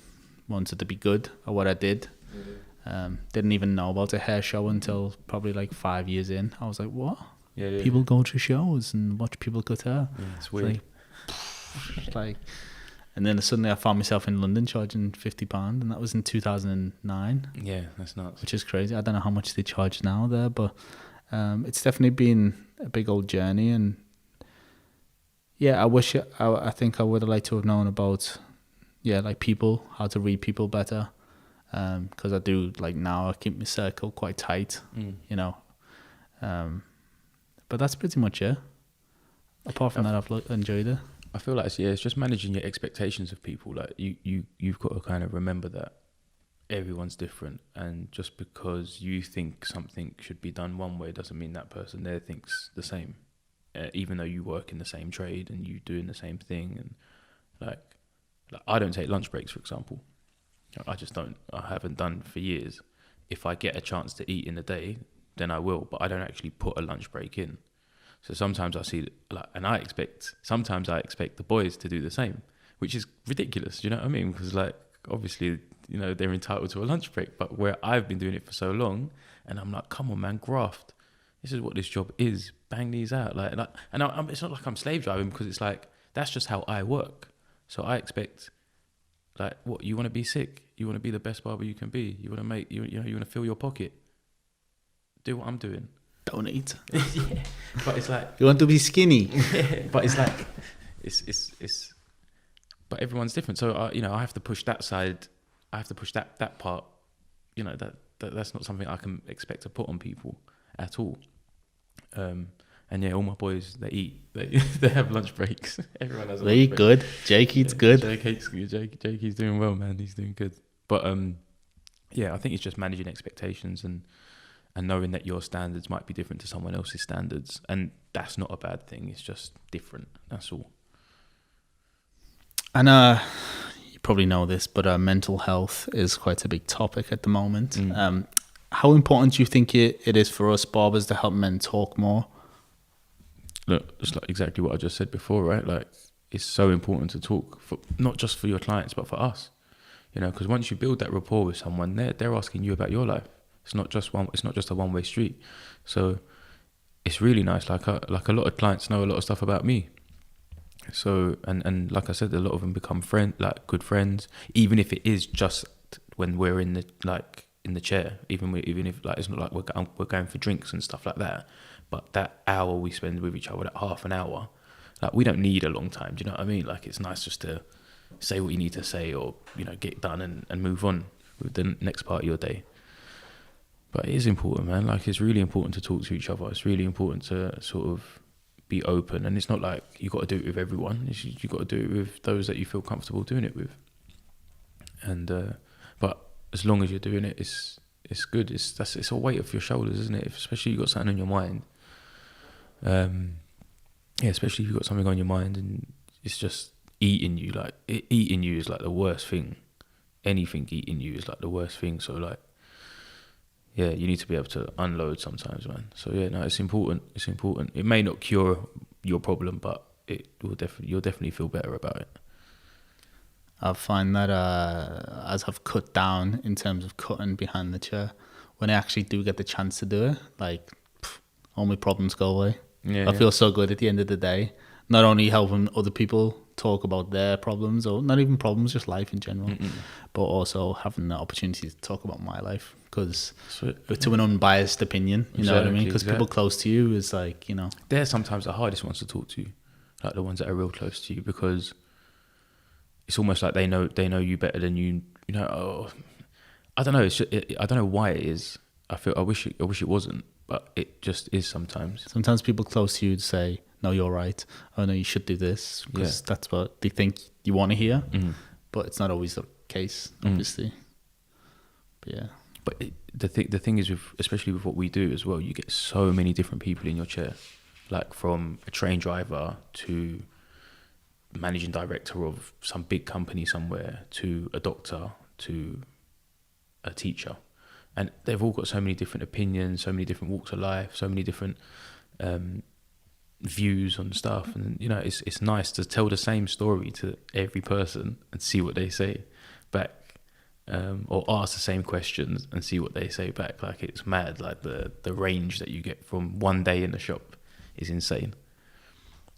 Speaker 3: wanted to be good at what I did. Didn't even know about a hair show until probably like 5 years in. I was like, what? People go to shows and watch people cut hair.
Speaker 2: It's weird.
Speaker 3: Like, and then suddenly I found myself in London charging £50, and that was in 2009.
Speaker 2: Yeah, that's nuts.
Speaker 3: Which is crazy. I don't know how much they charge now there, but it's definitely been a big old journey. And yeah, I think I would have liked to have known about, like people, how to read people better. Because I do, like, now I keep my circle quite tight, but that's pretty much it. Apart from that, I've enjoyed it.
Speaker 2: I feel like it's just managing your expectations of people. Like, you've got to kind of remember that everyone's different, and just because you think something should be done one way doesn't mean that person there thinks the same, even though you work in the same trade and you doing the same thing. And like I don't take lunch breaks, for example. I just don't. I haven't done for years. If I get a chance to eat in the day, then I will, but I don't actually put a lunch break in. So sometimes I see, sometimes I expect the boys to do the same, which is ridiculous. Do you know what I mean? Because, like, obviously, they're entitled to a lunch break, but where I've been doing it for so long, and I'm like, come on, man, graft. This is what this job is. Bang these out. It's not like I'm slave driving, because it's like, that's just how I work. So I expect, like, what, you want to be sick? You want to be the best barber you can be? You want to make, you want to fill your pocket? Do what I'm doing.
Speaker 3: Don't eat.
Speaker 2: Yeah. But it's like,
Speaker 3: you want to be skinny.
Speaker 2: But it's like, it's but everyone's different. So I have to push that side. I have to push that part. That's not something I can expect to put on people at all. And yeah, all my boys, they eat. They have lunch breaks. Everyone has a lunch break.
Speaker 3: They eat good. Jake eats good.
Speaker 2: Jake is doing well, man. He's doing good. But yeah, I think it's just managing expectations and knowing that your standards might be different to someone else's standards, and that's not a bad thing. It's just different. That's all.
Speaker 3: And you probably know this, but mental health is quite a big topic at the moment. How important do you think it is for us barbers to help men talk more?
Speaker 2: Look, it's like exactly what I just said before, right? Like, it's so important to talk, for not just for your clients, but for us. Because once you build that rapport with someone, they're asking you about your life. It's not just a one-way street. So it's really nice. Like a lot of clients know a lot of stuff about me. So and like I said, a lot of them become good friends, even if it is just when we're in the chair. Even if like it's not like we're going for drinks and stuff like that. But that hour we spend with each other, that half an hour, like, we don't need a long time. Do you know what I mean? Like, it's nice just to say what you need to say, or get done and move on with the next part of your day. But it is important, man. Like, it's really important to talk to each other. It's really important to sort of be open, and it's not like you got to do it with everyone. You got to do it with those that you feel comfortable doing it with. And but as long as you're doing it, it's good. It's a weight off your shoulders, isn't it? Especially if you've got something on your mind. Especially if you've got something on your mind and it's just eating you. Like eating you is like the worst thing. Anything eating you is like the worst thing. So like, yeah, you need to be able to unload sometimes, man. So yeah, no, it's important. It's important. It may not cure your problem, but you'll definitely feel better about it.
Speaker 3: I find that as I've cut down in terms of cutting behind the chair, when I actually do get the chance to do it, like all my problems go away. I feel so good at the end of the day. Not only helping other people talk about their problems, or not even problems, just life in general, but also having the opportunity to talk about my life, because to an unbiased opinion, you know what I mean? Because people close to you is like, you know,
Speaker 2: they're sometimes the hardest ones to talk to, like the ones that are real close to you, because it's almost like they know you better than you know. Oh, I don't know. I don't know why it is. I wish it wasn't, but it just is sometimes.
Speaker 3: Sometimes people close to you say, "No, you're right. Oh no, you should do this," because that's what they think you want to hear. But it's not always the case, obviously. But yeah.
Speaker 2: But the thing is, especially with what we do as well, you get so many different people in your chair, like from a train driver to managing director of some big company somewhere, to a doctor, to a teacher, and they've all got so many different opinions, so many different walks of life, so many different views on stuff. And you know, it's nice to tell the same story to every person and see what they say back, or ask the same questions and see what they say back. Like, it's mad. Like the range that you get from one day in the shop is insane.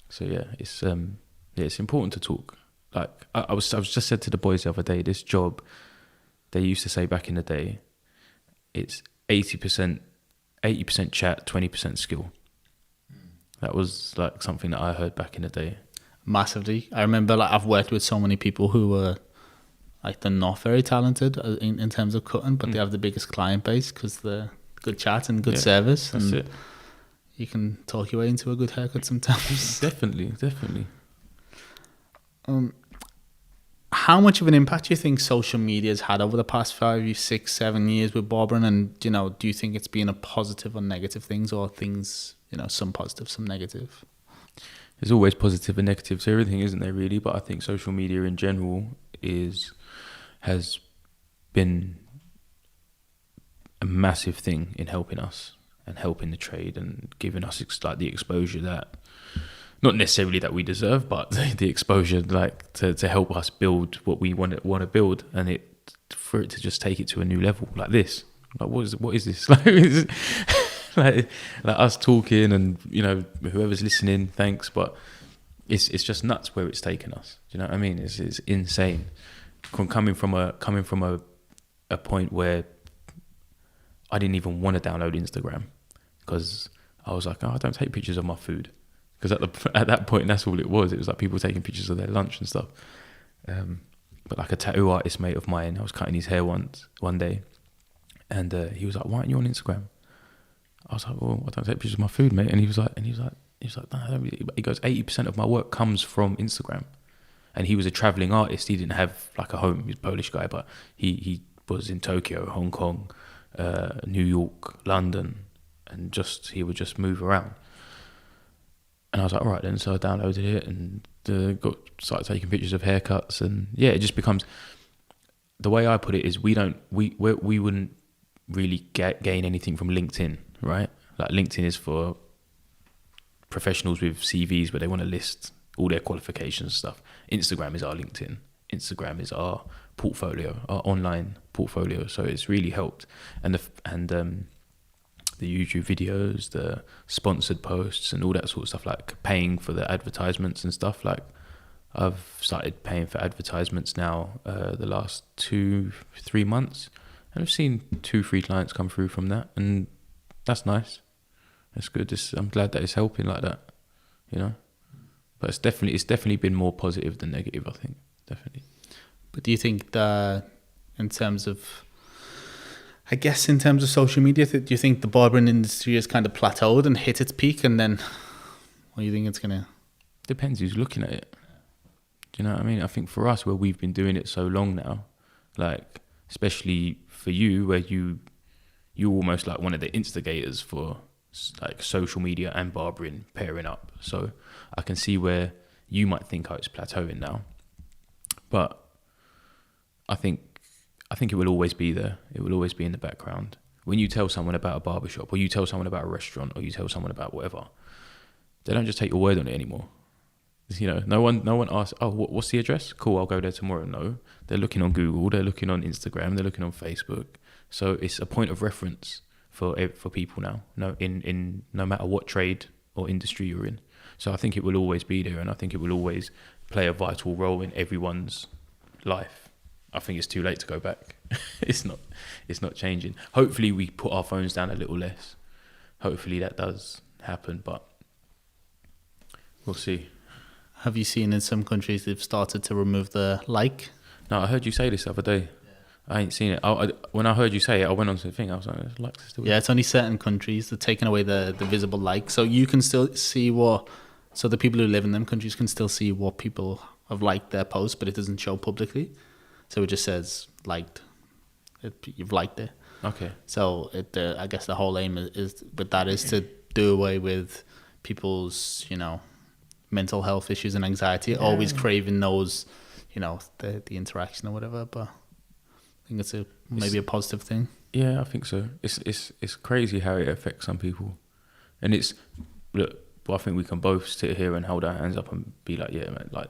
Speaker 2: So yeah, it's important to talk. Like I was just said to the boys the other day, this job, they used to say back in the day, it's 80% chat, 20% skill. That was like something that I heard back in the day.
Speaker 3: Massively. I remember, like, I've worked with so many people who were like, they're not very talented in terms of cutting, but they have the biggest client base because they're good chat and good service.
Speaker 2: That's
Speaker 3: and
Speaker 2: it.
Speaker 3: You can talk your way into a good haircut sometimes.
Speaker 2: Definitely.
Speaker 3: How much of an impact do you think social media has had over the past 5, 6, 7 years with barbering? And, you know, do you think it's been a positive or negative things, or things, you know, some positive, some negative?
Speaker 2: There's always positive and negative to everything, isn't there, really? But I think social media in general has been a massive thing in helping us and helping the trade and giving us like the exposure that, not necessarily that we deserve, but the exposure like to help us build what we want to build, and for it to just take it to a new level like this. Like, what is this? Like us talking, and you know, whoever's listening, thanks, but it's just nuts where it's taken us. Do you know what I mean? It's insane. Coming from a point where I didn't even want to download Instagram, because I was like, I don't take pictures of my food. Because at that point, that's all it was. It was like people taking pictures of their lunch and stuff. But like a tattoo artist mate of mine, I was cutting his hair one day, and he was like, "Why aren't you on Instagram?" I was like, "Well, I don't take pictures of my food, mate." And he was like, "No, I don't really." He goes, 80% of my work comes from Instagram. And he was a traveling artist. He didn't have like a home. He's a Polish guy, but he was in Tokyo, Hong Kong, New York, London, and he would just move around. And I was like, all right then. So I downloaded it and started taking pictures of haircuts. And yeah, it just becomes, the way I put it is, we wouldn't really gain anything from LinkedIn, right? Like, LinkedIn is for professionals with CVs where they want to list all their qualifications and stuff. Instagram is our LinkedIn. Instagram is our portfolio, our online portfolio. So it's really helped. And the YouTube videos, the sponsored posts and all that sort of stuff, like paying for the advertisements and stuff. Like, I've started paying for advertisements now the last 2-3 months, and I've seen 2-3 clients come through from that, and that's nice. That's good. I'm glad that it's helping like that, you know. But it's definitely been more positive than negative, I think, definitely.
Speaker 3: But do you think that in terms of social media, do you think the barbering industry has kind of plateaued and hit its peak, and then Or you think it's gonna?
Speaker 2: Depends who's looking at it. Do you know what I mean? I think for us, where we've been doing it so long now, like especially for you, where you're almost like one of the instigators for like social media and barbering pairing up. So I can see where you might think, oh, it's plateauing now, but I think it will always be there. It will always be in the background. When you tell someone about a barbershop, or you tell someone about a restaurant, or you tell someone about whatever, they don't just take your word on it anymore. You know, no one asks, oh, what's the address? Cool, I'll go there tomorrow. No, they're looking on Google, they're looking on Instagram, they're looking on Facebook. So it's a point of reference for people now. No, in no matter what trade or industry you're in. So I think it will always be there, and I think it will always play a vital role in everyone's life. I think it's too late to go back. It's not changing. Hopefully we put our phones down a little less. Hopefully that does happen, but we'll see.
Speaker 3: Have you seen in some countries they've started to remove the like?
Speaker 2: No, I heard you say this the other day. Yeah. I ain't seen it. When I heard you say it, I went on to the thing. I was like, likes still.
Speaker 3: Yeah, it's only certain countries. They're taking away the visible like, so you can still see what. So the people who live in them countries can still see what people have liked their post, but it doesn't show publicly. So it just says liked. You've liked it.
Speaker 2: Okay.
Speaker 3: So I guess the whole aim is to do away with people's, mental health issues and anxiety, always craving those, the interaction or whatever. But I think it's maybe a positive thing.
Speaker 2: Yeah, I think so. It's crazy how it affects some people, and I think we can both sit here and hold our hands up and be like, yeah, man, like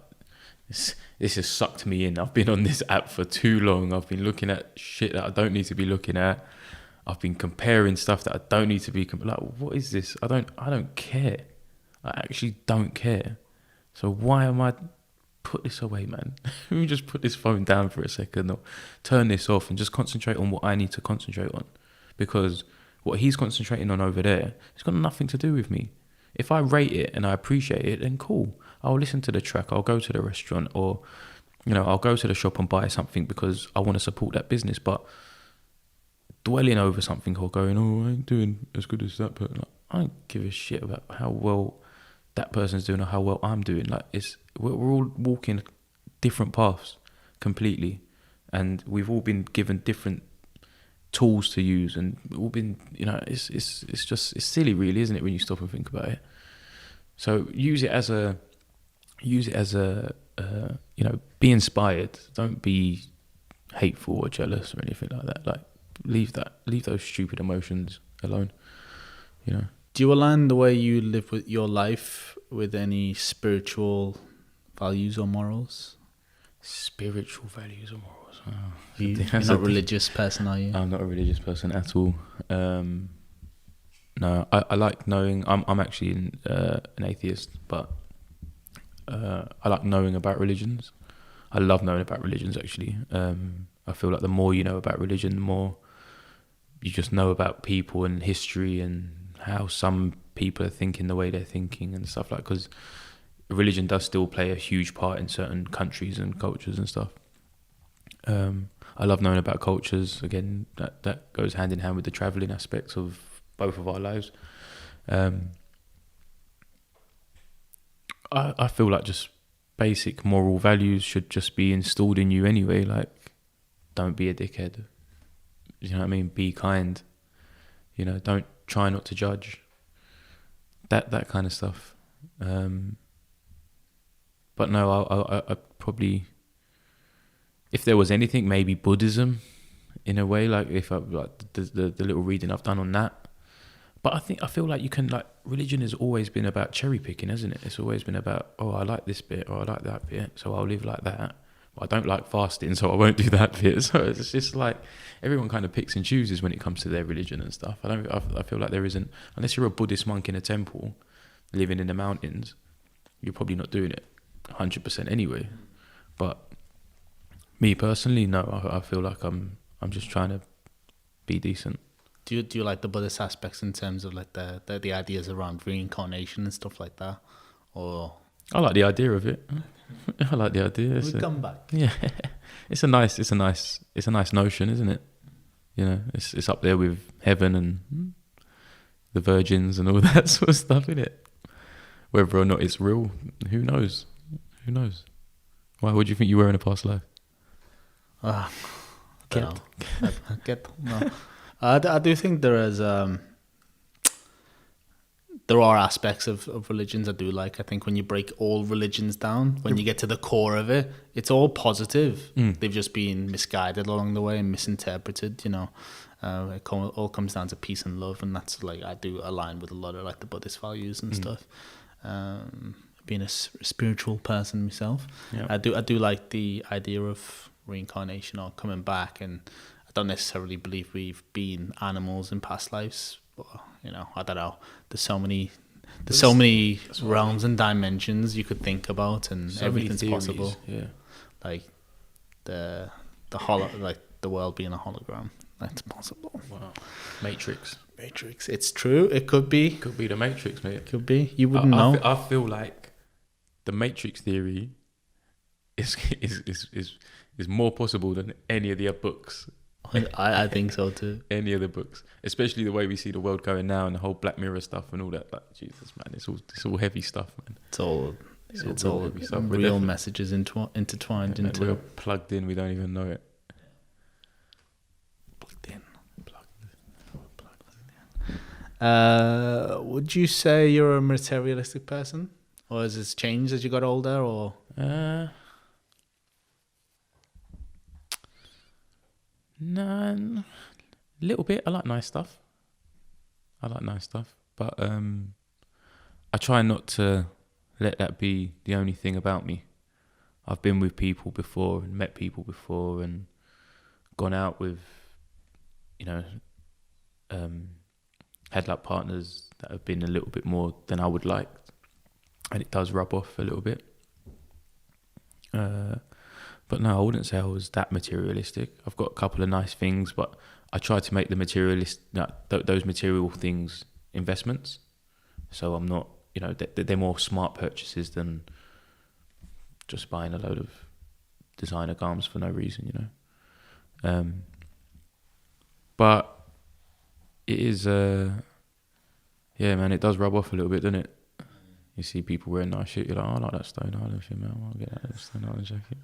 Speaker 2: this has sucked me in. I've been on this app for too long. I've been looking at shit that I don't need to be looking at. I've been comparing stuff that I don't need to be like, what is this? I don't care. I actually don't care. So why am I put this away, man? Let me just put this phone down for a second, or turn this off and just concentrate on what I need to concentrate on. Because what he's concentrating on over there, it's got nothing to do with me. If I rate it and I appreciate it, then cool. I'll listen to the track, I'll go to the restaurant, or I'll go to the shop and buy something because I want to support that business. But dwelling over something or going, oh, I ain't doing as good as that person, I don't give a shit about how well that person's doing or how well I'm doing. Like we're all walking different paths completely, and we've all been given different tools to use, and all been, it's silly, really, isn't it, when you stop and think about it? So use it as a be inspired. Don't be hateful or jealous or anything like that. Like leave those stupid emotions alone.
Speaker 3: Do you align the way you live with your life with any spiritual values or morals?
Speaker 2: Spiritual values or morals? Oh,
Speaker 3: you're not a religious person, are you?
Speaker 2: I'm not a religious person at all. No, I like knowing. I'm actually an atheist, but I like knowing about religions. I love knowing about religions, actually. I feel like the more you know about religion, the more you just know about people and history and how some people are thinking the way they're thinking and stuff like, because religion does still play a huge part in certain countries and cultures and stuff. I love knowing about cultures. Again, that goes hand in hand with the travelling aspects of both of our lives. I feel like just basic moral values should just be installed in you anyway. Like, don't be a dickhead. You know what I mean? Be kind. Don't try not to judge. That kind of stuff. But no, I probably, if there was anything, maybe Buddhism, in a way. Like if I like the little reading I've done on that. But I feel like you can, like, religion has always been about cherry picking, hasn't it? It's always been about, oh, I like this bit, or I like that bit, so I'll live like that. But I don't like fasting, so I won't do that bit. So it's just like everyone kind of picks and chooses when it comes to their religion and stuff. I feel like there isn't, unless you're a Buddhist monk in a temple, living in the mountains, you're probably not doing it 100% anyway. But me personally, no, I feel like I'm just trying to be decent.
Speaker 3: Do you like the Buddhist aspects in terms of like the ideas around reincarnation and stuff like that, or?
Speaker 2: I like the idea of it. I like the idea.
Speaker 3: We come back.
Speaker 2: Yeah, it's a nice notion, isn't it? It's up there with heaven and the virgins and all that sort of stuff, isn't it? Whether or not it's real, who knows? Who knows? Why? What do you think you were in a past life?
Speaker 3: Get. No. I do think there is there are aspects of religions I do like. I think when you break all religions down, when you get to the core of it, it's all positive. They've just been misguided along the way and misinterpreted, you know. All comes down to peace and love, and that's like, I do align with a lot of like the Buddhist values and stuff. Being a spiritual person myself,
Speaker 2: Yeah.
Speaker 3: I do like the idea of reincarnation or coming back, and I don't necessarily believe we've been animals in past lives. But, you know, I don't know. There's so many realms and dimensions you could think about, and
Speaker 2: So
Speaker 3: everything's
Speaker 2: many theories,
Speaker 3: possible.
Speaker 2: Yeah.
Speaker 3: Like the like the world being a hologram. That's possible.
Speaker 2: Wow. Matrix.
Speaker 3: It's true. It could be.
Speaker 2: Could be the Matrix, mate.
Speaker 3: Could be. You wouldn't know.
Speaker 2: I feel like the Matrix theory is more possible than any of the other books.
Speaker 3: I think so too.
Speaker 2: Any of the books, especially the way we see the world going now and the whole Black Mirror stuff and all that. Like, Jesus, man, it's all heavy stuff, man.
Speaker 3: It's all
Speaker 2: heavy stuff.
Speaker 3: real messages intertwined
Speaker 2: Yeah,
Speaker 3: into.
Speaker 2: we're plugged in. We don't even know it.
Speaker 3: Would you say you're a materialistic person, or has it changed as you got older, or?
Speaker 2: No, a little bit. I like nice stuff, but I try not to let that be the only thing about me. I've been with people before and met people before and gone out with, you know, had like partners that have been a little bit more than I would like, and it does rub off a little bit. But no, I wouldn't say I was that materialistic. I've got a couple of nice things, but I try to make the those material things investments. So I'm not, you know, they're more smart purchases than just buying a load of designer garments for no reason, you know. But it is, yeah, man, it does rub off a little bit, doesn't it? You see people wearing nice shit, you're like, oh, I like that Stone Island shit, man. I'll get that Stone Island jacket.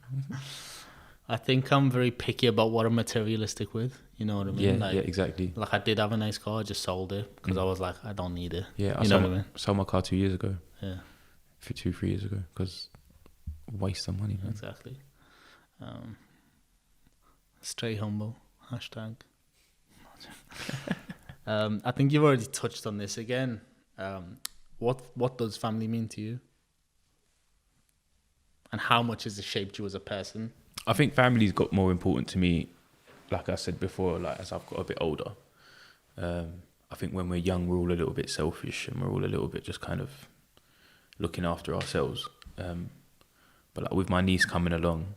Speaker 3: I think I'm very picky about what I'm materialistic with. You know what I mean?
Speaker 2: Yeah, exactly.
Speaker 3: Like, I did have a nice car, I just sold it because I was like, I don't need it.
Speaker 2: Yeah,
Speaker 3: you know what I mean?
Speaker 2: Sold my car 2 years ago.
Speaker 3: Yeah,
Speaker 2: For 2-3 years ago, because waste of money, man.
Speaker 3: exactly. Stay humble. Hashtag. I think you've already touched on this again. What does family mean to you? And how much has it shaped you as a person?
Speaker 2: I think family's got more important to me, like I said before, like as I've got a bit older. I think when we're young, we're all a little bit selfish and we're all a little bit just kind of looking after ourselves. But like with my niece coming along,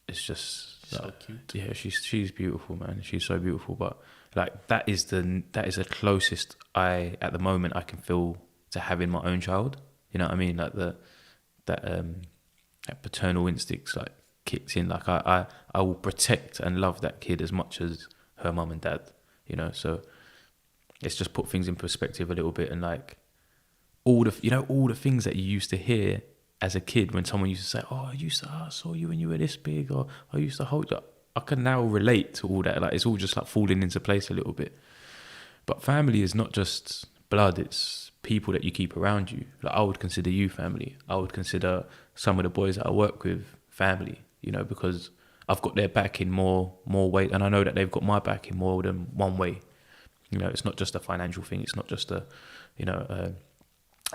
Speaker 2: it's just
Speaker 3: So cute.
Speaker 2: Yeah, she's beautiful, man. She's so beautiful. But like that is the closest at the moment I can feel to having my own child. You know what I mean? Like that paternal instincts like kicks in. Like I will protect and love that kid as much as her mum and dad. You know, so it's just put things in perspective a little bit, and like all the things that you used to hear as a kid when someone used to say, "Oh, I saw you when you were this big," or "I used to hold you." I can now relate to all that. Like it's all just like falling into place a little bit. But family is not just blood; it's people that you keep around you. Like I would consider you family. I would consider some of the boys that I work with family. You know, because I've got their back in more way, and I know that they've got my back in more than one way. You know, it's not just a financial thing. It's not just a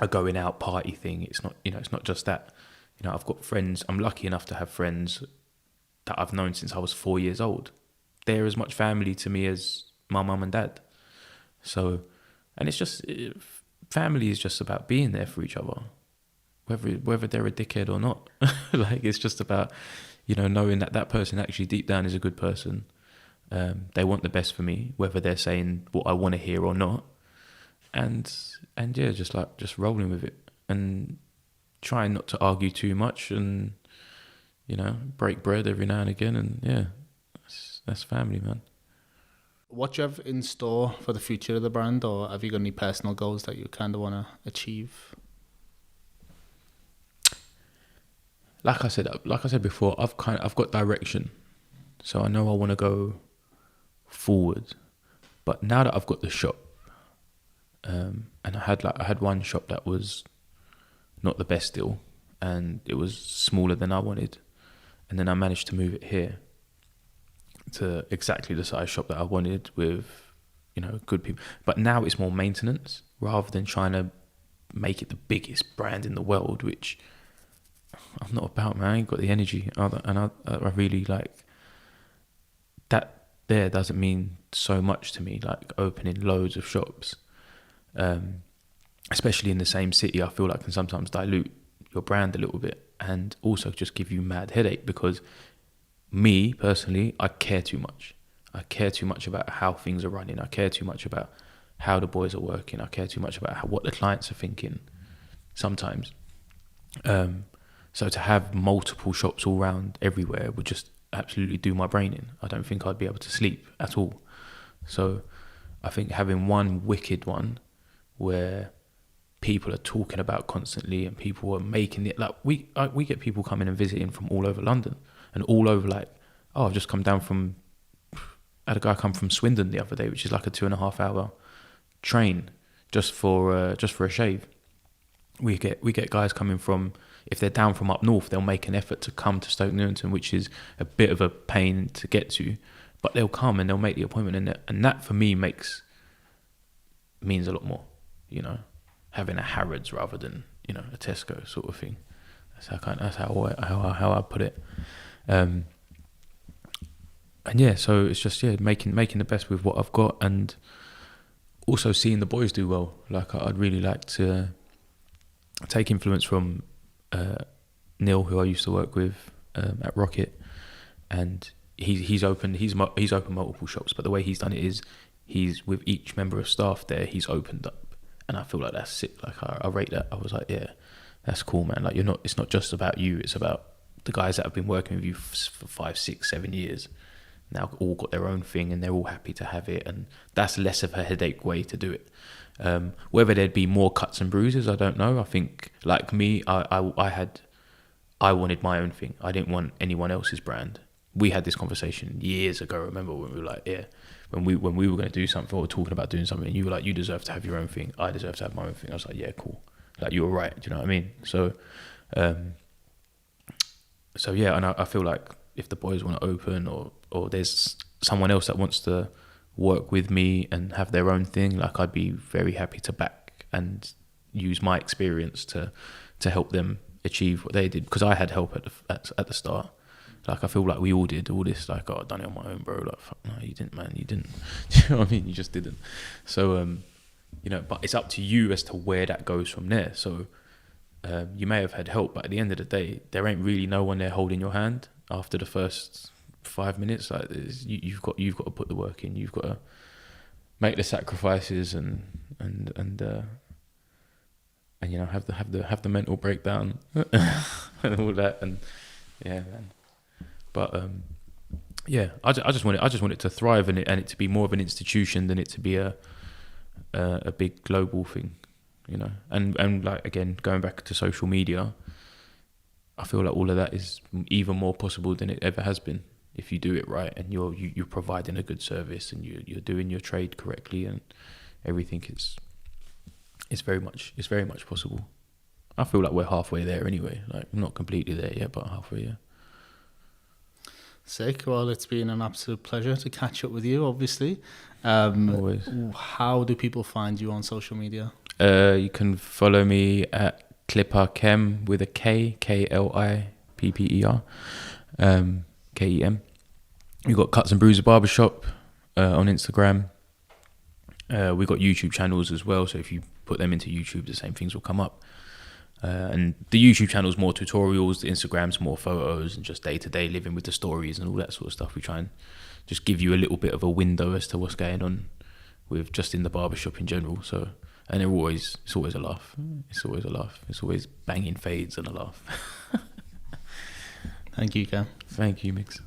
Speaker 2: going out party thing. It's not, it's not just that. You know, I've got friends. I'm lucky enough to have friends that I've known since I was 4 years old. They're as much family to me as my mum and dad. So, and it's just, family is just about being there for each other, whether they're a dickhead or not. Like, it's just about, knowing that person actually deep down is a good person. They want the best for me, whether they're saying what I want to hear or not. And yeah, just rolling with it and trying not to argue too much and, break bread every now and again. And yeah, that's family, man.
Speaker 3: What do you have in store for the future of the brand, or have you got any personal goals that you kind of want to achieve?
Speaker 2: Like I said before, I've got direction, so I know I want to go forward. But now that I've got the shop, and I had one shop that was not the best deal, and it was smaller than I wanted, and then I managed to move it here to exactly the size shop that I wanted with, good people. But now it's more maintenance rather than trying to make it the biggest brand in the world, which I'm not about, man. I ain't got the energy, and I really like that. There doesn't mean so much to me, like opening loads of shops, especially in the same city. I feel like can sometimes dilute your brand a little bit, and also just give you mad headache, because me personally, I care too much. I care too much about how things are running. I care too much about how the boys are working. I care too much about what the clients are thinking sometimes. So to have multiple shops all around everywhere would just absolutely do my brain in. I don't think I'd be able to sleep at all. So I think having one wicked one where people are talking about constantly and people are making it, like we get people coming and visiting from all over London and all over, like, I've just come down from, I had a guy come from Swindon the other day, which is like a 2.5 hour train just for a shave. We get guys coming from, if they're down from up north, they'll make an effort to come to Stoke Newington, which is a bit of a pain to get to, but they'll come and they'll make the appointment, and that for me means a lot more, having a Harrods rather than a Tesco sort of thing. That's how I put it. And yeah, so it's just making the best with what I've got, and also seeing the boys do well. Like I'd really like to take influence from Neil, who I used to work with at Rocket, and he's opened multiple shops. But the way he's done it is he's with each member of staff there. He's opened up, and I feel like that's sick. Like I rate that. I was like, yeah, that's cool, man. Like it's not just about you. It's about the guys that have been working with you for 5, 6, 7 years. Now all got their own thing, and they're all happy to have it, and that's less of a headache way to do it. Whether there'd be more cuts and bruises, I don't know. I think, like me, I wanted my own thing. I didn't want anyone else's brand. We had this conversation years ago. Remember when we were like, when we were going to do something, or were talking about doing something, and you were like, you deserve to have your own thing. I deserve to have my own thing. I was like, yeah, cool. Like, you were right. Do you know what I mean? So yeah, and I feel like if the boys want to open, or there's someone else that wants to work with me and have their own thing, like I'd be very happy to back and use my experience to help them achieve what they did, because I had help at the start. Like I feel like we all did all this, like, I've done it on my own, bro. Like, fuck no, you didn't, man, you didn't. Do you know what I mean? You just didn't. So but it's up to you as to where that goes from there. So you may have had help, but at the end of the day, there ain't really no one there holding your hand after the first 5 minutes. Like you've got to put the work in. You've got to make the sacrifices and have the mental breakdown and all that. And yeah, man. But I just want it to thrive, and it to be more of an institution than it to be a big global thing, And like, again, going back to social media, I feel like all of that is even more possible than it ever has been if you do it right, and you're providing a good service, and you're doing your trade correctly, and everything. It's very much possible. I feel like we're halfway there anyway. Like, I'm not completely there yet, but halfway, yeah.
Speaker 3: Sick. Well, it's been an absolute pleasure to catch up with you, obviously.
Speaker 2: Always.
Speaker 3: How do people find you on social media?
Speaker 2: You can follow me at Klipper Kem with a K, Klipper, KEM. We've got Cuts and Bruises Barbershop on Instagram. We've got YouTube channels as well, so if you put them into YouTube, the same things will come up. And the YouTube channel is more tutorials, the Instagram's more photos and just day-to-day living with the stories and all that sort of stuff. We try and just give you a little bit of a window as to what's going on with just in the barbershop in general. So, and it's always a laugh. It's always a laugh. It's always banging fades and a laugh.
Speaker 3: Thank you, Cam.
Speaker 2: Thank you, Mix.